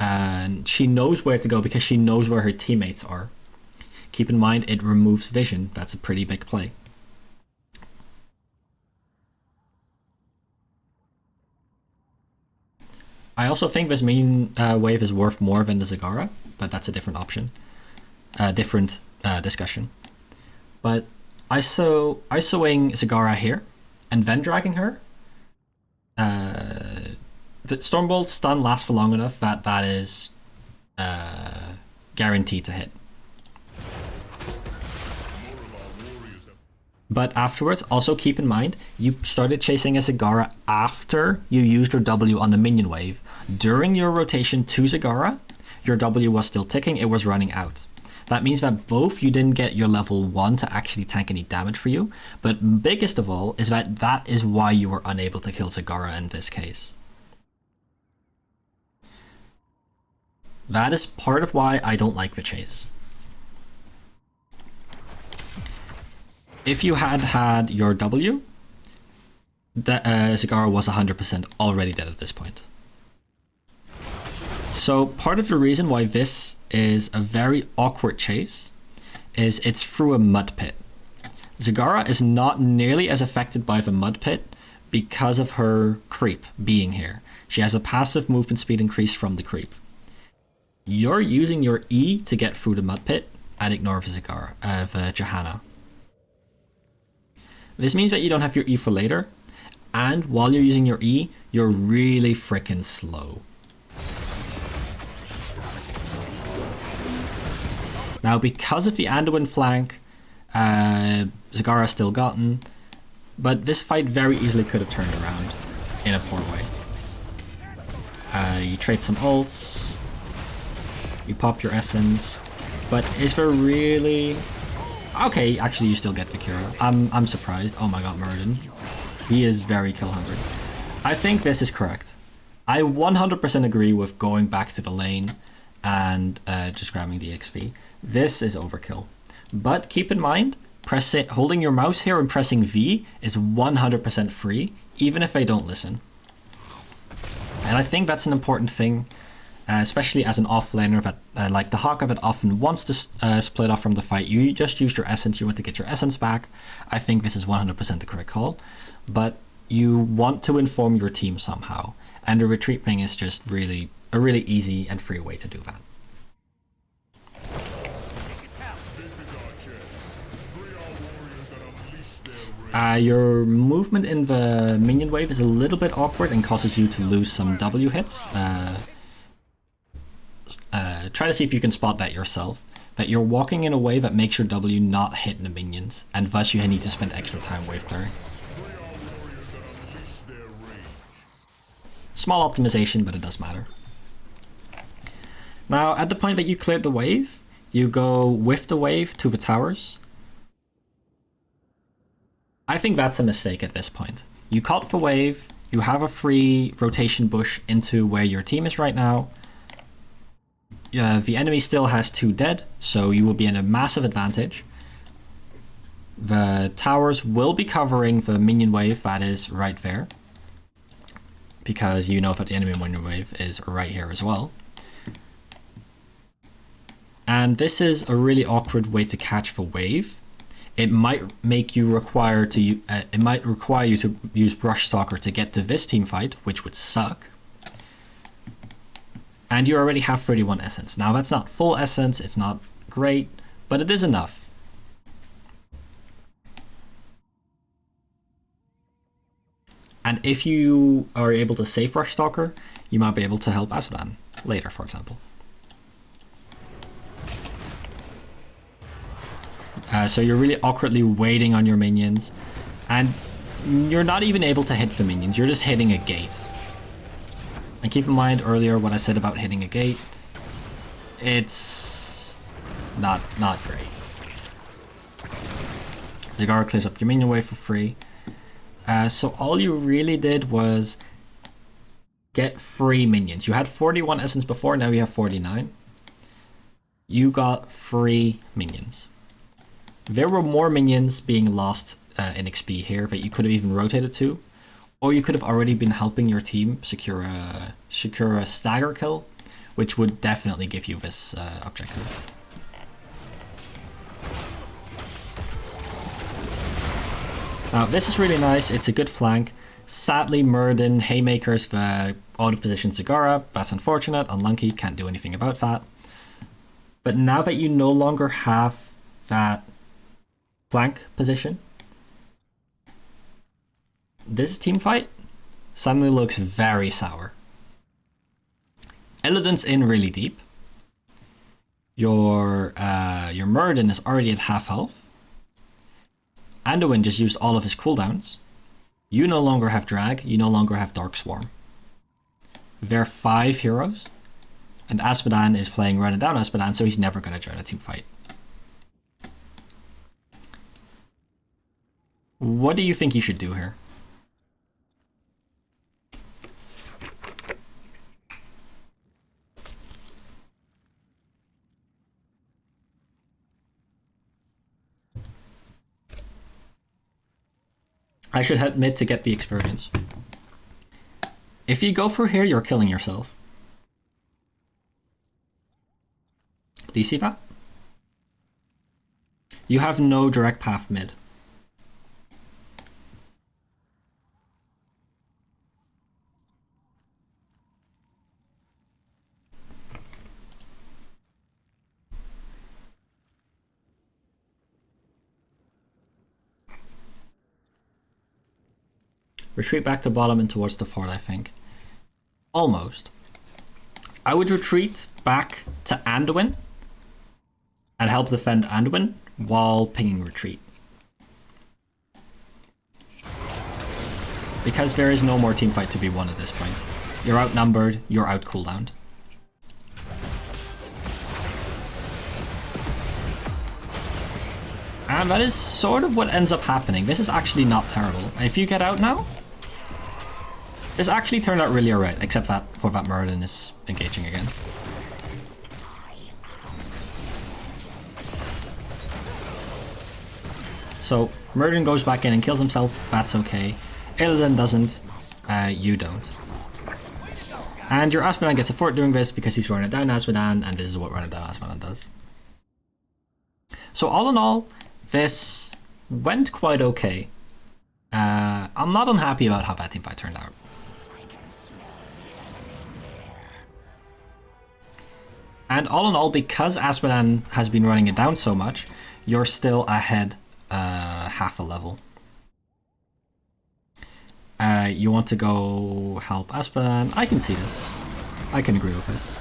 And she knows where to go because she knows where her teammates are. Keep in mind, it removes vision. That's a pretty big play. I also think this main wave is worth more than the Zagara, but that's a different option. Different discussion. But ISOing Zagara here, and then dragging her, the Stormbolt stun lasts for long enough that that is guaranteed to hit. But afterwards, also keep in mind, you started chasing a Zagara after you used your W on the minion wave. During your rotation to Zagara, your W was still ticking, it was running out. That means that both you didn't get your level 1 to actually tank any damage for you, but biggest of all is that that is why you were unable to kill Zagara in this case. That is part of why I don't like the chase. If you had had your W, Zagara was 100% already dead at this point. So part of the reason why this is a very awkward chase is it's through a mud pit. Zagara is not nearly as affected by the mud pit because of her creep being here. She has a passive movement speed increase from the creep. You're using your E to get through the mud pit and ignore the Zagara, the Dehaka. This means that you don't have your E for later, and while you're using your E, you're really freaking slow. Now, because of the Anduin flank, Zagara still gotten, but this fight very easily could have turned around in a poor way. You trade some ults, you pop your essence, but is there really... Okay, actually you still get the Kira. I'm surprised. Oh my god, Muradin. He is very kill hungry. I think this is correct. I 100% agree with going back to the lane and just grabbing the XP. This is overkill. But keep in mind, holding your mouse here and pressing V is 100% free, even if they don't listen. And I think that's an important thing, especially as an offlaner that, like Dehaka, that often wants to split off from the fight. You just used your essence, you want to get your essence back. I think this is 100% the correct call. But you want to inform your team somehow. And the retreat ping is just a really easy and free way to do that. Your movement in the minion wave is a little bit awkward and causes you to lose some W hits. Try to see if you can spot that yourself. That you're walking in a way that makes your W not hit the minions, and thus you need to spend extra time wave clearing. Small optimization, but it does matter. Now, at the point that you cleared the wave, you go with the wave to the towers. I think that's a mistake at this point. You caught the wave, you have a free rotation bush into where your team is right now. The enemy still has 2 dead, so you will be in a massive advantage. The towers will be covering the minion wave that is right there, because you know that the enemy minion wave is right here as well. And this is a really awkward way to catch the wave. It might make you require to it might require you to use Brush Stalker to get to this team fight, which would suck. And you already have 31 essence. Now that's not full essence, it's not great, but it is enough. And if you are able to save Brush Stalker, you might be able to help Azaban later, for example. So you're really awkwardly waiting on your minions, and you're not even able to hit the minions, you're just hitting a gate. And keep in mind earlier what I said about hitting a gate. It's not great. Zagara clears up your minion wave for free. So all you really did was get free minions. You had 41 essence before, now you have 49. You got free minions. There were more minions being lost in XP here that you could have even rotated to, or you could have already been helping your team secure a stagger kill, which would definitely give you this objective. Now this is really nice, it's a good flank. Sadly, Muradin haymakers the out of position Zagara. That's unfortunate, unlucky, can't do anything about that. But now that you no longer have that flank position, this team fight suddenly looks very sour. Illidan's in really deep. Your Muradin is already at half health. Anduin just used all of his cooldowns. You no longer have Drag, you no longer have Dark Swarm. There are 5 heroes, and Azmodan is playing Run and Down Azmodan, so he's never going to join a team fight. What do you think you should do here? I should hit mid to get the experience. If you go through here, you're killing yourself. Do you see that? You have no direct path mid. Retreat back to bottom and towards the fort, I think. Almost. I would retreat back to Anduin and help defend Anduin while pinging retreat. Because there is no more teamfight to be won at this point. You're outnumbered, you're out cooldowned. And that is sort of what ends up happening. This is actually not terrible. If you get out now, this actually turned out really alright, except that for that Merlin is engaging again. So Merlin goes back in and kills himself, that's okay. Illidan doesn't, you don't. And your Asmodan gets a fort doing this because he's running down Asmodan, and this is what running down Asmodan does. So all in all, this went quite okay. I'm not unhappy about how that teamfight turned out. And all in all, because Asmodan has been running it down so much, you're still ahead half a level. You want to go help Asmodan? I can see this. I can agree with this.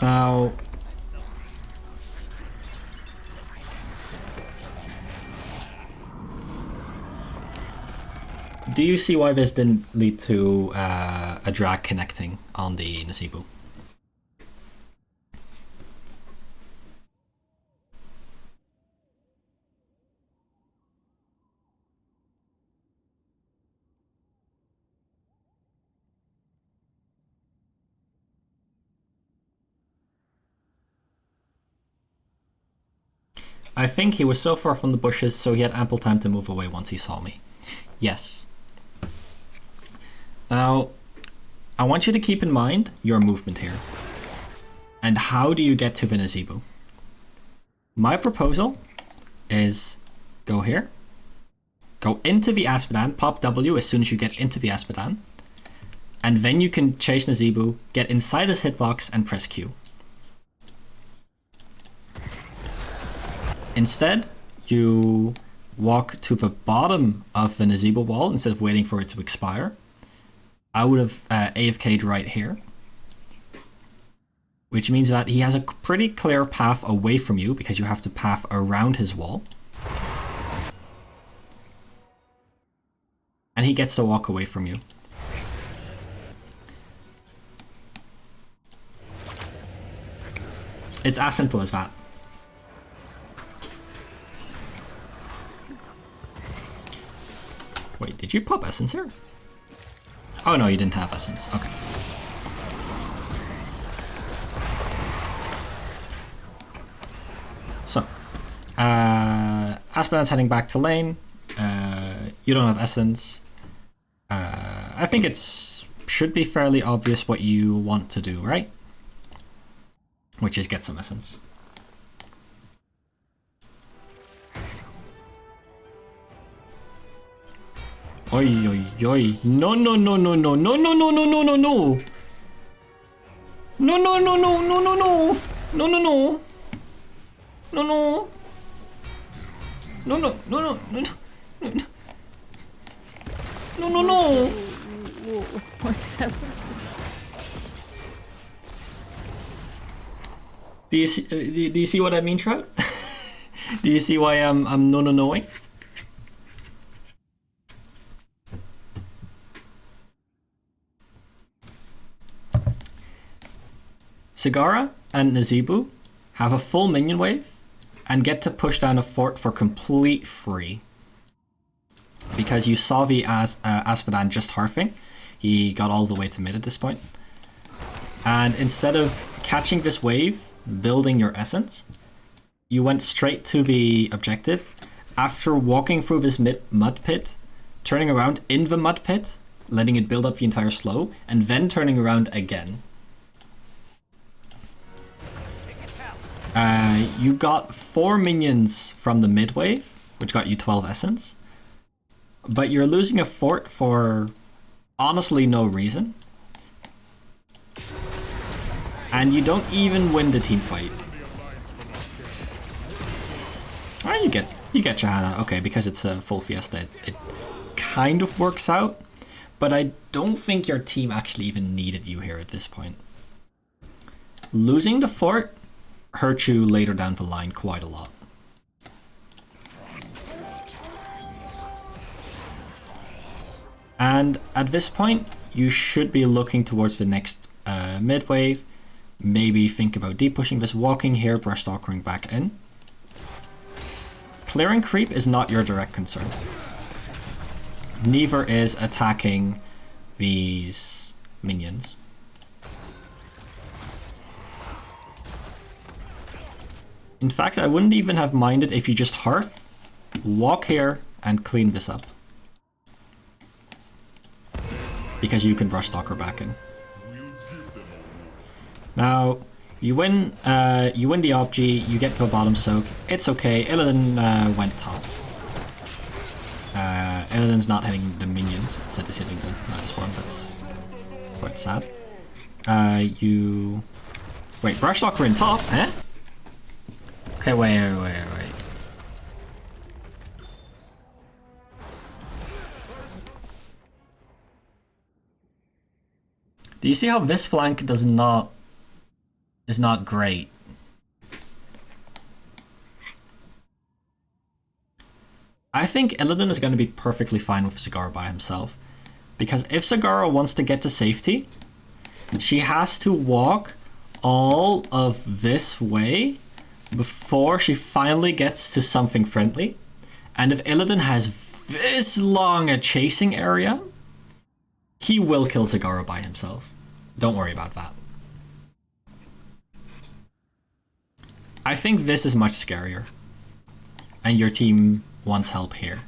Now, do you see why this didn't lead to a drag connecting on the Nazeebo? I think he was so far from the bushes, so he had ample time to move away once he saw me. Yes. Now, I want you to keep in mind your movement here. And how do you get to the Nazeebo? My proposal is go here, go into the Asmodan, pop W as soon as you get into the Asmodan, and then you can chase Nazeebo, get inside his hitbox, and press Q. Instead, you walk to the bottom of the Nazeebo wall instead of waiting for it to expire. I would have AFK'd right here, which means that he has a pretty clear path away from you because you have to path around his wall. And he gets to walk away from you. It's as simple as that. Wait, did you pop essence here? Oh no, you didn't have essence. Okay. So, Asmodan's heading back to lane. You don't have essence. I think it's should be fairly obvious what you want to do, right? Which is get some essence. Oi, oi, oi. No, no, no, no, no, no, no, no, no, no, no, no. No, no, no, no, no, no, no. No, no, no. No, no. No, no, no, no, no, no. No, no, no. What's up? Do you see what I mean, Trout? Do you see why I'm no-no-noing? Sigara and Nazeebo have a full minion wave and get to push down a fort for complete free. Because you saw the Asmodan just harfing. He got all the way to mid at this point. And instead of catching this wave, building your essence, you went straight to the objective after walking through this mud pit, turning around in the mud pit, letting it build up the entire slow, and then turning around again. You got 4 minions from the mid wave, which got you 12 essence, but you're losing a fort for honestly no reason. And you don't even win the team fight. Oh, you get Johanna, okay, because it's a full fiesta, it kind of works out, but I don't think your team actually even needed you here at this point. Losing the fort hurt you later down the line quite a lot. And at this point, you should be looking towards the next mid wave. Maybe think about deep pushing this, walking here, brush stalkering back in. Clearing creep is not your direct concern. Neither is attacking these minions. In fact, I wouldn't even have minded if you just hearth, walk here, and clean this up. Because you can brush stalker back in. Now, you win the OBG, you get to a bottom soak. It's okay, Illidan went top. Illidan's not hitting the minions, instead he's hitting the swarm, that's quite sad. Wait, brush stalker in top, eh? Okay, wait. Do you see how this flank is not great? I think Illidan is going to be perfectly fine with Zagara by himself. Because if Zagara wants to get to safety, she has to walk all of this way before she finally gets to something friendly. And if Illidan has this long a chasing area, he will kill Zagara by himself. Don't worry about that. I think this is much scarier. And your team wants help here.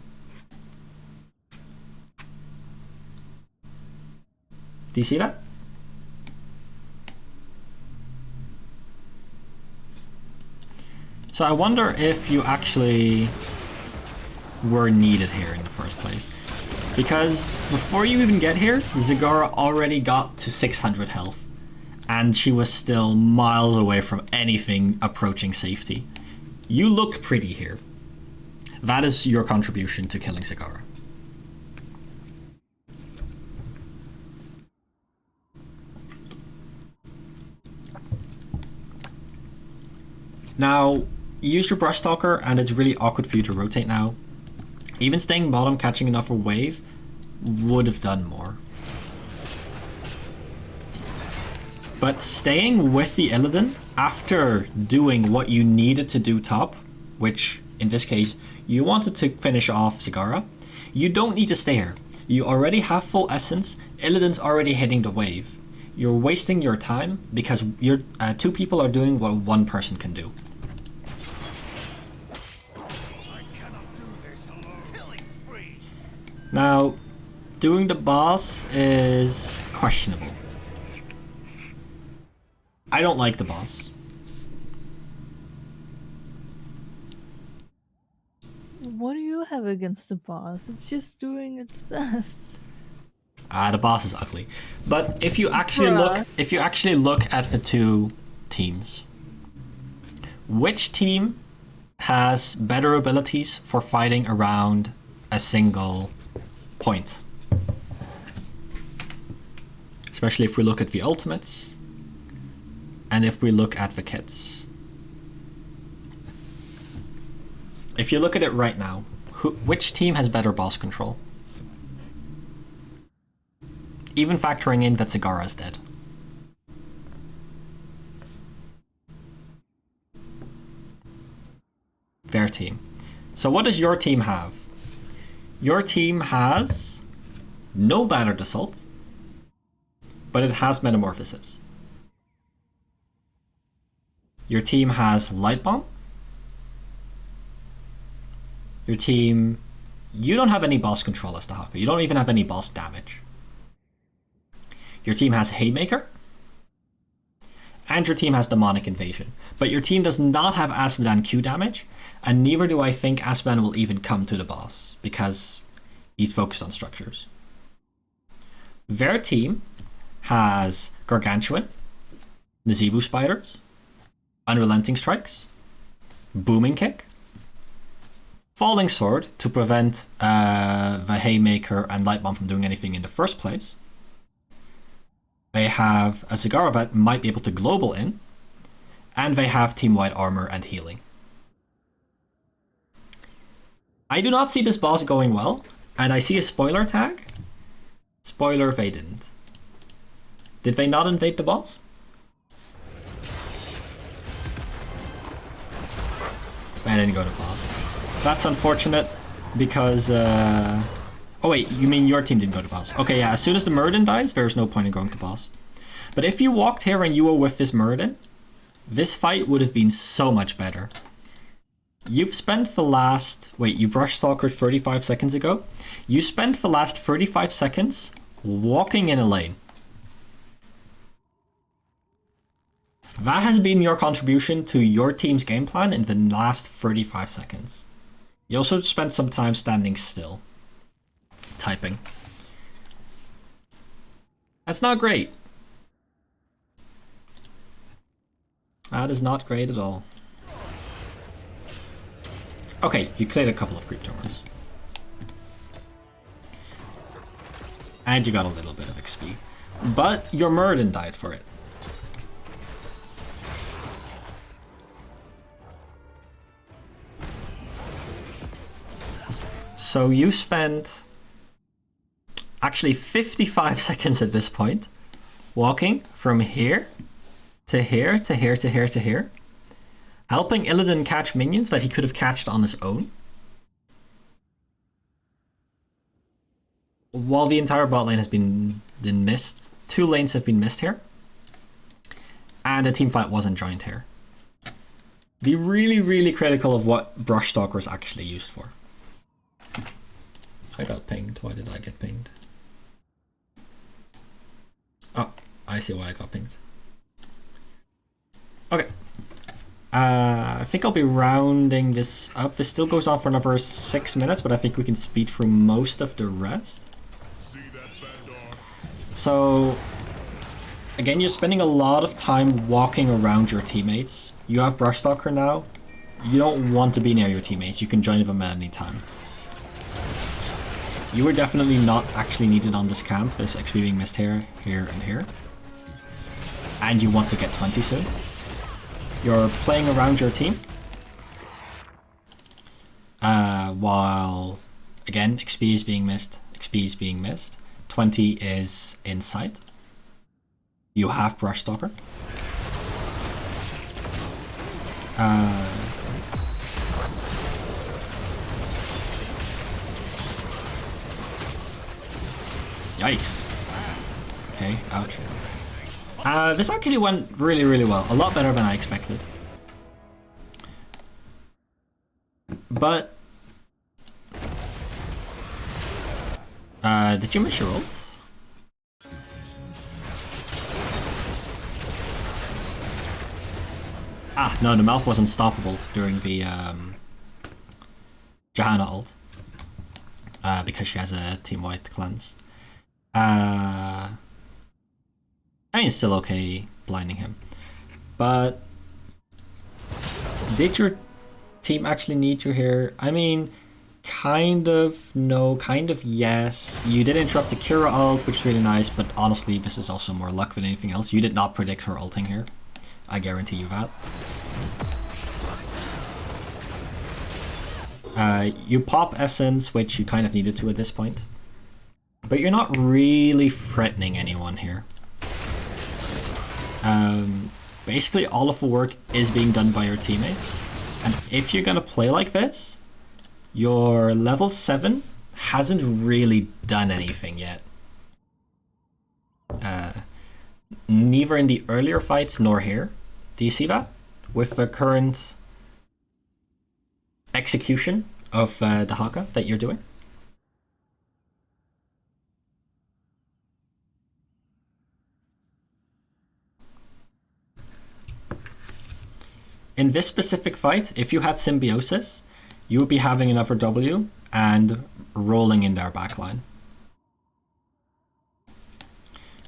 Do you see that? So I wonder if you actually were needed here in the first place. Because before you even get here, Zagara already got to 600 health. And she was still miles away from anything approaching safety. You looked pretty here. That is your contribution to killing Zagara. Now, you use your brush stalker and it's really awkward for you to rotate now. Even staying bottom, catching another wave, would have done more. But staying with the Illidan after doing what you needed to do top, which in this case, you wanted to finish off Zagara, you don't need to stay here. You already have full essence, Illidan's already hitting the wave. You're wasting your time because you're, two people are doing what one person can do. Now, doing the boss is questionable. I don't like the boss. What do you have against the boss? It's just doing its best. The boss is ugly. But if you actually look at the two teams, which team has better abilities for fighting around a single point? Especially if we look at the ultimates and if we look at the kits. If you look at it right now, which team has better boss control? Even factoring in that Zagara is dead. Fair team. So what does your team have? Your team has no Battered Assault, but it has Metamorphosis. Your team has Light Bomb. Your team... You don't have any boss control as Dehaka. You don't even have any boss damage. Your team has Haymaker. And your team has Demonic Invasion. But your team does not have Asmodan Q damage, and neither do I think Asmodan will even come to the boss, because he's focused on structures. Their team has Gargantuan, Nazeebo Spiders, Unrelenting Strikes, Booming Kick, Falling Sword to prevent the Haymaker and Light Bomb from doing anything in the first place. They have a Zagara that might be able to global in, and they have team-wide armor and healing. I do not see this boss going well, and I see a spoiler tag. Spoiler, they didn't. Did they not invade the boss? They didn't go to boss. That's unfortunate because... Oh wait, you mean your team didn't go to boss. Okay, yeah, as soon as the Muradin dies, there's no point in going to boss. But if you walked here and you were with this Muradin, this fight would have been so much better. You've spent the last... Wait, you brush stalkered 35 seconds ago? You spent the last 35 seconds walking in a lane. That has been your contribution to your team's game plan in the last 35 seconds. You also spent some time standing still. Typing. That's not great. That is not great at all. Okay, you cleared a couple of creep tumors. And you got a little bit of XP. But your Muradin died for it. So you spent actually 55 seconds at this point walking from here to here to here to here to here, helping Illidan catch minions that he could have catched on his own, while the entire bot lane has been missed. 2 lanes have been missed here, and a team fight wasn't joined here. Be really, really critical of what Brush Stalker is actually used for. I got pinged. Why did I get pinged? Oh, I see why I got pinged. Okay. I think I'll be rounding this up. This still goes on for another 6 minutes, but I think we can speed through most of the rest. So, again, you're spending a lot of time walking around your teammates. You have Brush Stalker now. You don't want to be near your teammates. You can join them at any time. You were definitely not actually needed on this camp. There's XP being missed here, here, and here. And you want to get 20 soon. You're playing around your team. While, again, XP is being missed. XP is being missed. 20 is in sight. You have Brush Stalker. Yikes. Okay, ouch. This actually went really, really well. A lot better than I expected. But... did you miss your ult? Ah, no, the mouth was unstoppable during the Johanna ult. Because she has a team-wide cleanse. I mean, it's still okay blinding him. But did your team actually need you here? I mean, kind of no, kind of yes. You did interrupt the Kira ult, which is really nice, but honestly, this is also more luck than anything else. You did not predict her ulting here. I guarantee you that. You pop Essence, which you kind of needed to at this point. But you're not really threatening anyone here. Basically, all of the work is being done by your teammates. And if you're going to play like this, your level 7 hasn't really done anything yet. Neither in the earlier fights nor here. Do you see that? with the current execution of Dehaka that you're doing? In this specific fight, if you had Symbiosis, you would be having another W and rolling in their backline.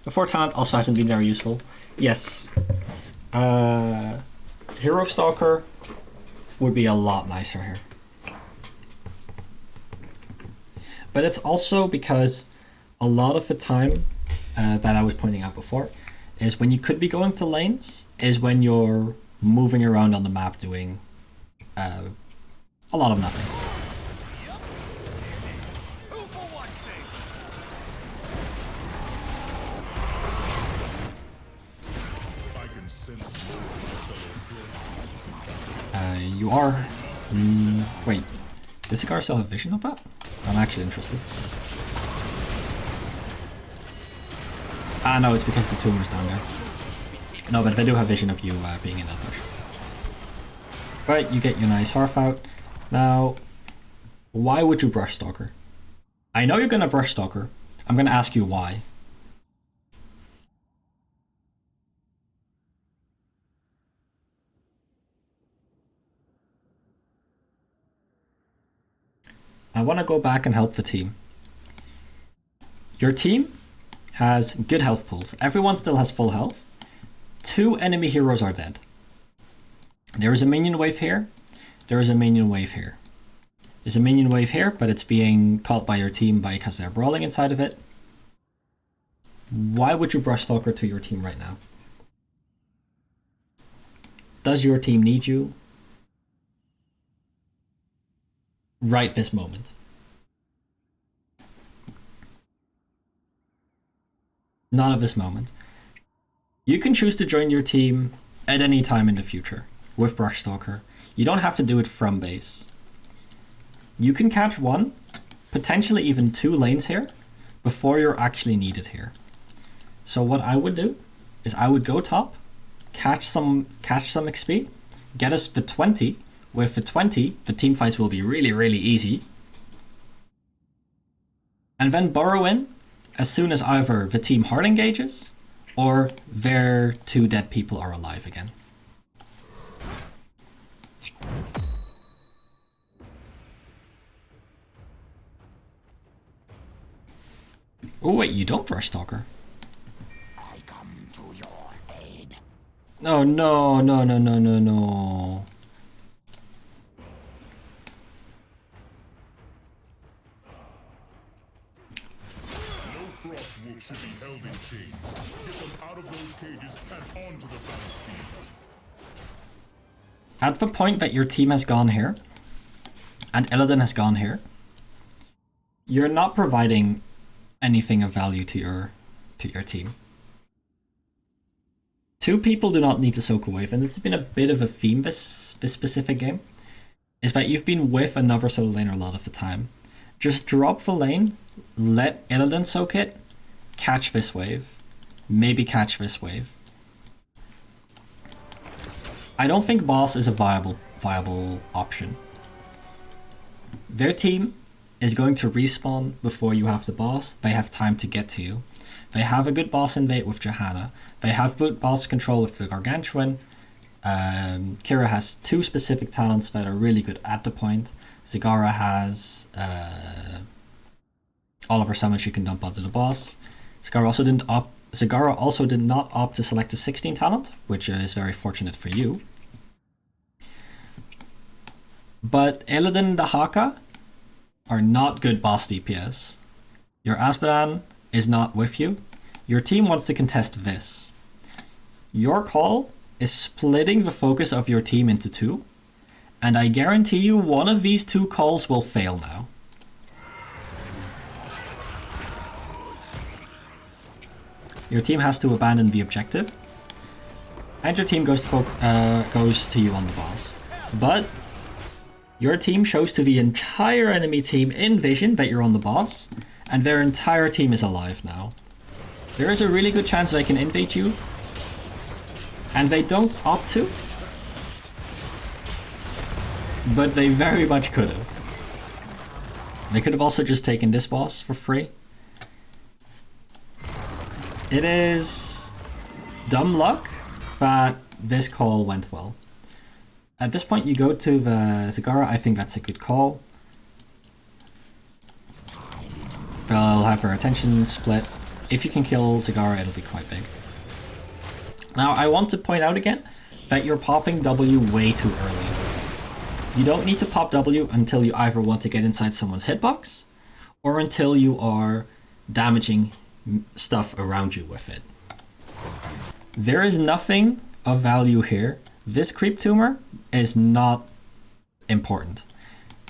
The 4 talent also hasn't been very useful. Yes. Hero Stalker would be a lot nicer here. But it's also because a lot of the time that I was pointing out before is when you could be going to lanes is when you're moving around on the map doing a lot of nothing. You are... wait, does Cigar still have vision of that? I'm actually interested. Ah no, it's because the tumor's down there. No, but they do have vision of you being in that push. Right, you get your nice Harf out. Now, why would you Brush Stalker? I know you're gonna Brush Stalker. I'm gonna ask you why. I want to go back and help the team. Your team has good health pools. Everyone still has full health. 2 enemy heroes are dead. There is a minion wave here. There is a minion wave here. There's a minion wave here, but it's being caught by your team because they're brawling inside of it. Why would you Brush Stalker to your team right now? Does your team need you? Right this moment. Not at this moment. You can choose to join your team at any time in the future with Brush Stalker. You don't have to do it from base. You can catch 1, potentially even 2 lanes here before you're actually needed here. So what I would do is I would go top, catch some XP, get us the 20. With the 20, the team fights will be really, really easy. And then burrow in as soon as either the team hard engages or their 2 dead people are alive again. Oh wait, you don't Brush Stalker. I come to your aid. No, no, no, no, no, no, no. Should be held in chains. Get them out of those cages and onto the battlefield. At the point that your team has gone here, and Illidan has gone here, you're not providing anything of value to your team. 2 people do not need to soak a wave, and it's been a bit of a theme this specific game, is that you've been with another solo laner a lot of the time. Just drop the lane, let Illidan soak it, catch this wave, maybe catch this wave. I don't think boss is a viable option. Their team is going to respawn before you have the boss. They have time to get to you. They have a good boss invade with Johanna. They have good boss control with the Gargantuan. Kira has 2 specific talents that are really good at the point. Zigara has all of her summons she can dump onto the boss. Zigara also did not opt to select a 16 talent, which is very fortunate for you. But Illidan and Dehaka are not good boss DPS. Your Aspedan is not with you. Your team wants to contest this. Your call is splitting the focus of your team into 2, and I guarantee you one of these 2 calls will fail now. Your team has to abandon the objective, and your team goes to you on the boss. But your team shows to the entire enemy team in vision that you're on the boss, and their entire team is alive now. There is a really good chance they can invade you, and they don't opt to. But they very much could have. They could have also just taken this boss for free. It is dumb luck that this call went well. At this point, you go to the Zagara. I think that's a good call. They'll have their attention split. If you can kill Zagara, it'll be quite big. Now, I want to point out again that you're popping W way too early. You don't need to pop W until you either want to get inside someone's hitbox or until you are damaging stuff around you with it. There is nothing of value here. This creep tumor is not important.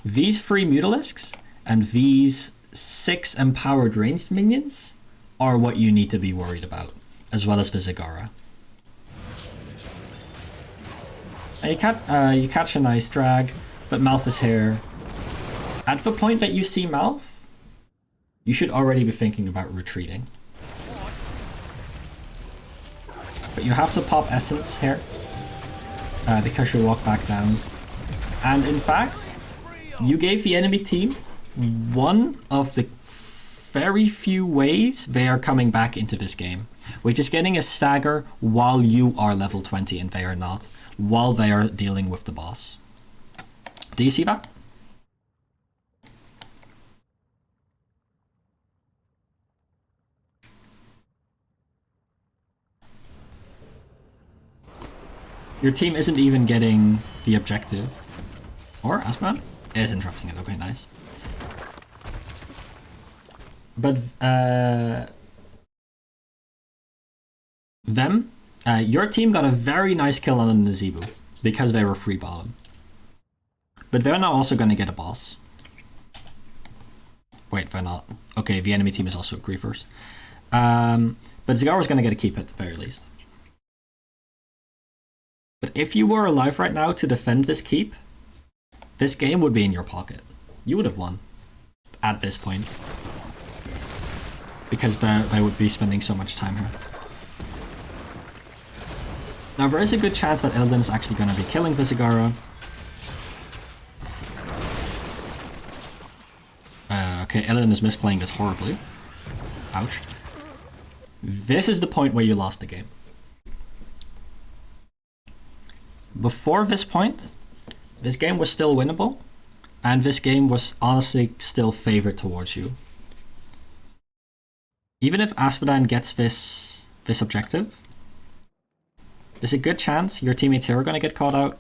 These 3 Mutalisks and these 6 empowered ranged minions are what you need to be worried about, as well as the Zagara. And you catch a nice drag, but Malf is here. At the point that you see Malf, you should already be thinking about retreating. But you have to pop Essence here, because you walk back down. And in fact, you gave the enemy team one of the very few ways they are coming back into this game, which is getting a stagger while you are level 20 and they are not, while they are dealing with the boss. Do you see that? Your team isn't even getting the objective. Or Asman is interrupting it. Okay, nice. But your team got a very nice kill on the Nazeebo because they were free bottom. But they're now also going to get a boss. Wait, they're not. Okay, the enemy team is also Griefers. But Zagara's going to get a keep at the very least. But if you were alive right now to defend this keep, this game would be in your pocket. You would have won at this point. Because they would be spending so much time here. Now there is a good chance that Illidan is actually going to be killing the Zagara. Okay, Illidan is misplaying this horribly. Ouch. This is the point where you lost the game. Before this point, this game was still winnable, and this game was honestly still favored towards you. Even if Asphodine gets this objective, there's a good chance your teammates here are going to get caught out.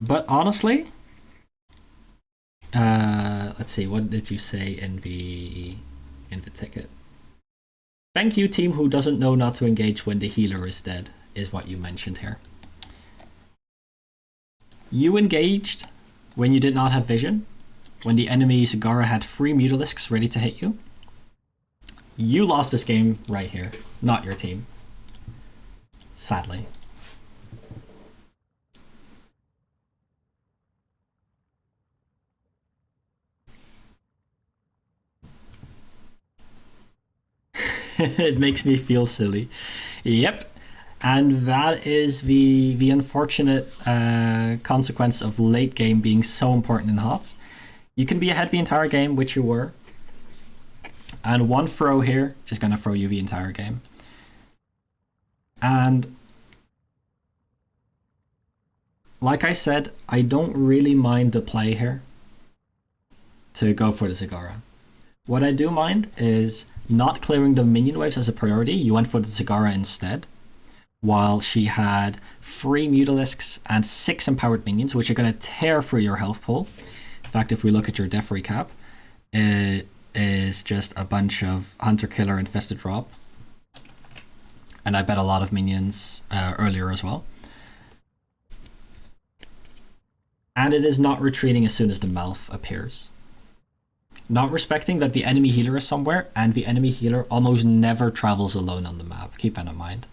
But honestly, let's see, what did you say in the ticket? Thank you, team who doesn't know not to engage when the healer is dead, is what you mentioned here. You engaged when you did not have vision, when the enemy Zagara had 3 Mutalisks ready to hit you. You lost this game right here, not your team. Sadly. It makes me feel silly. Yep. And that is the unfortunate consequence of late game being so important in HOTS. You can be ahead the entire game, which you were. And one throw here is going to throw you the entire game. And like I said, I don't really mind the play here to go for the Zagara. What I do mind is not clearing the minion waves as a priority. You went for the Zagara instead, while she had 3 Mutalisks and 6 empowered minions, which are going to tear through your health pool. In fact, if we look at your def recap, it is just a bunch of Hunter Killer Infested Drop. And I bet a lot of minions earlier as well. And it is not retreating as soon as the Malf appears. Not respecting that the enemy healer is somewhere, and the enemy healer almost never travels alone on the map. Keep that in mind.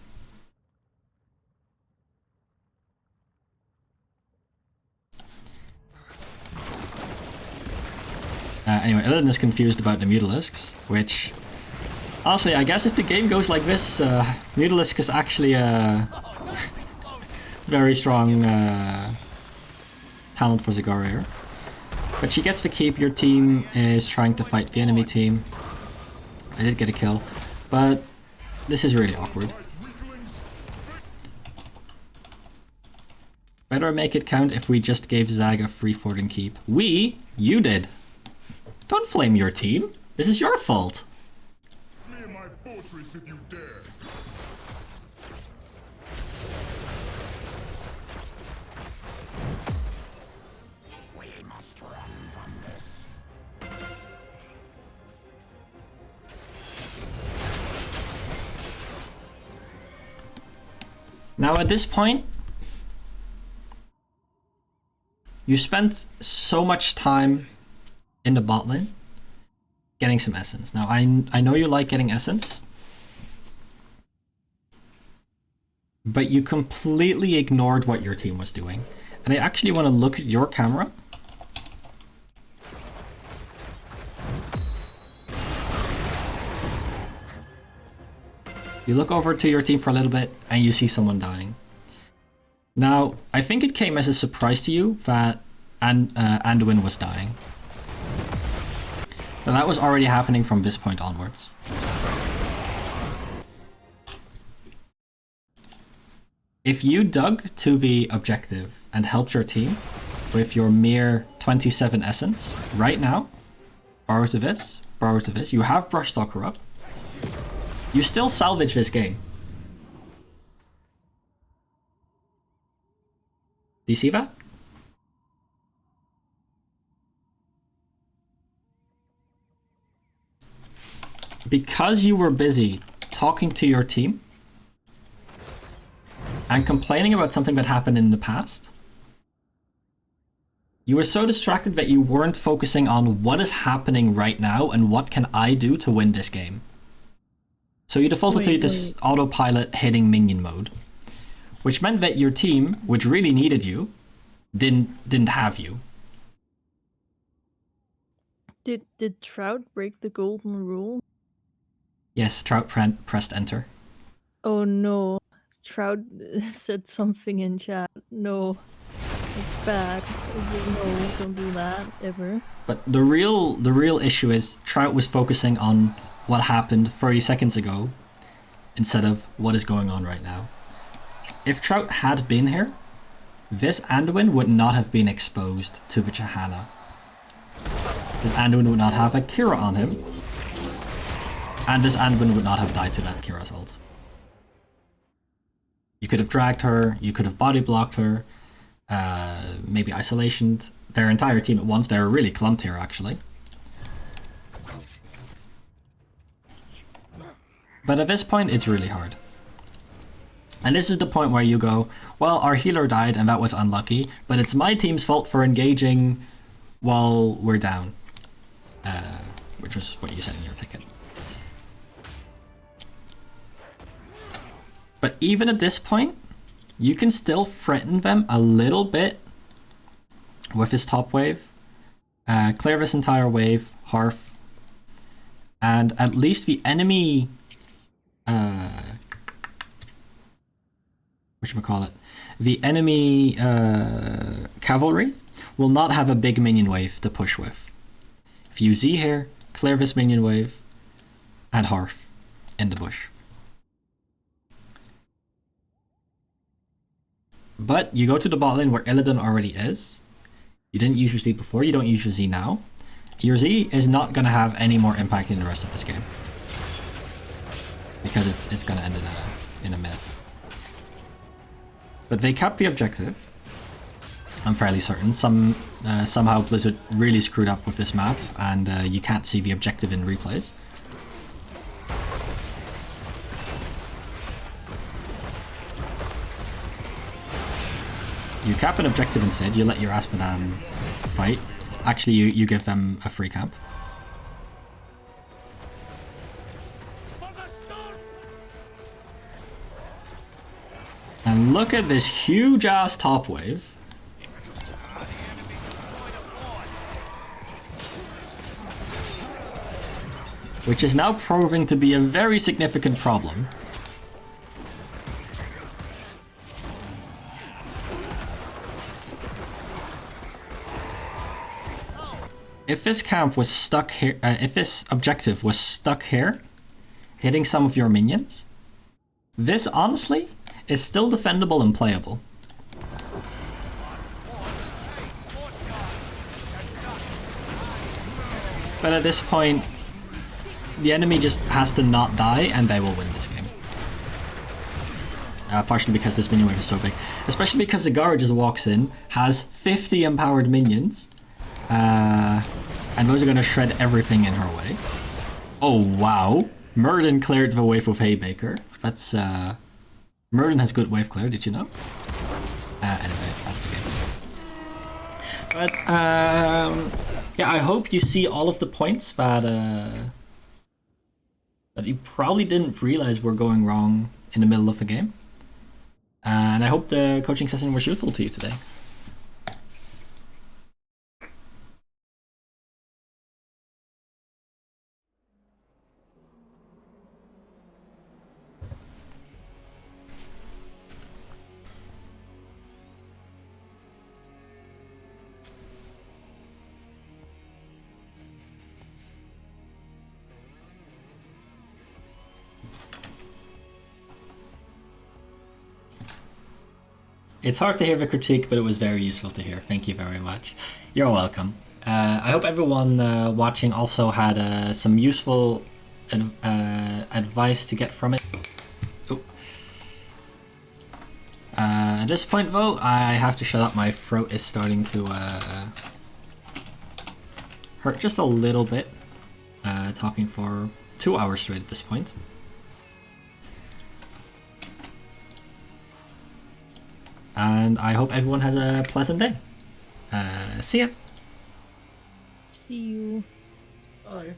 Anyway, Illidan is confused about the Mutalisks, which, honestly, I guess if the game goes like this, Mutalisk is actually a very strong talent for Zagara here. But she gets the keep. Your team is trying to fight the enemy team. I did get a kill, but this is really awkward. Better make it count if we just gave Zag a free fort and keep. You did. Don't flame your team. This is your fault. Flee my fortress if you dare. We must run from this. Now at this point, you spent so much time in the bot lane getting some essence. Now I know you like getting essence, but you completely ignored what your team was doing. And I actually want to look at your camera. You look over to your team for a little bit and you see someone dying. Now, I think it came as a surprise to you that Anduin was dying. Now, that was already happening from this point onwards. If you dug to the objective and helped your team with your mere 27 essence, right now, borrow to this, you have Brushstalker up, you still salvage this game. Do you see that? Because you were busy talking to your team and complaining about something that happened in the past, you were so distracted that you weren't focusing on what is happening right now and what can I do to win this game. So you defaulted to this autopilot hitting minion mode, which meant that your team, which really needed you, didn't have you. Did Trout break the golden rule? Yes, Trout pressed enter. Oh no, Trout said something in chat. No, it's bad. No, don't do that ever. But the real issue is Trout was focusing on what happened 30 seconds ago instead of what is going on right now. If Trout had been here, this Anduin would not have been exposed to the Chahana. This Anduin would not have a Kira on him, and this Anduin would not have died to that Kira's ult. You could have dragged her, you could have body blocked her, maybe isolationed their entire team at once. They were really clumped here actually. But at this point, it's really hard. And this is the point where you go, well, our healer died and that was unlucky, but it's my team's fault for engaging while we're down. Which was what you said in your ticket. But even at this point, you can still threaten them a little bit with his top wave. Clear this entire wave, Hearth. And at least the enemy... whatchamacallit? The enemy cavalry will not have a big minion wave to push with. If you Z here, clear this minion wave, and Hearth in the bush. But you go to the bot lane where Illidan already is. You didn't use your Z before, you don't use your Z now. Your Z is not going to have any more impact in the rest of this game. Because it's going to end in a minute. But they kept the objective. I'm fairly certain. Somehow Blizzard really screwed up with this map, and you can't see the objective in replays. You cap an objective instead, you let your Aspedan fight. Actually, you give them a free camp. And look at this huge ass top wave. Which is now proving to be a very significant problem. if this camp was stuck here, if this objective was stuck here, hitting some of your minions, this honestly is still defendable and playable. But at this point, the enemy just has to not die and they will win this game. Partially because this minion wave is so big. Especially because Zagara just walks in, has 50 empowered minions, and those are going to shred everything in her way. Oh wow, Murden cleared the wave with Haybaker. That's, Murden has good wave clear, did you know? Anyway, that's the game. But, yeah, I hope you see all of the points that you probably didn't realize were going wrong in the middle of the game. And I hope the coaching session was useful to you today. It's hard to hear the critique, but it was very useful to hear. Thank you very much. You're welcome. I hope everyone watching also had some useful advice to get from it. Oh. At this point, though, I have to shut up. My throat is starting to hurt just a little bit. Talking for 2 hours straight at this point. And I hope everyone has a pleasant day. See ya. See you. Bye.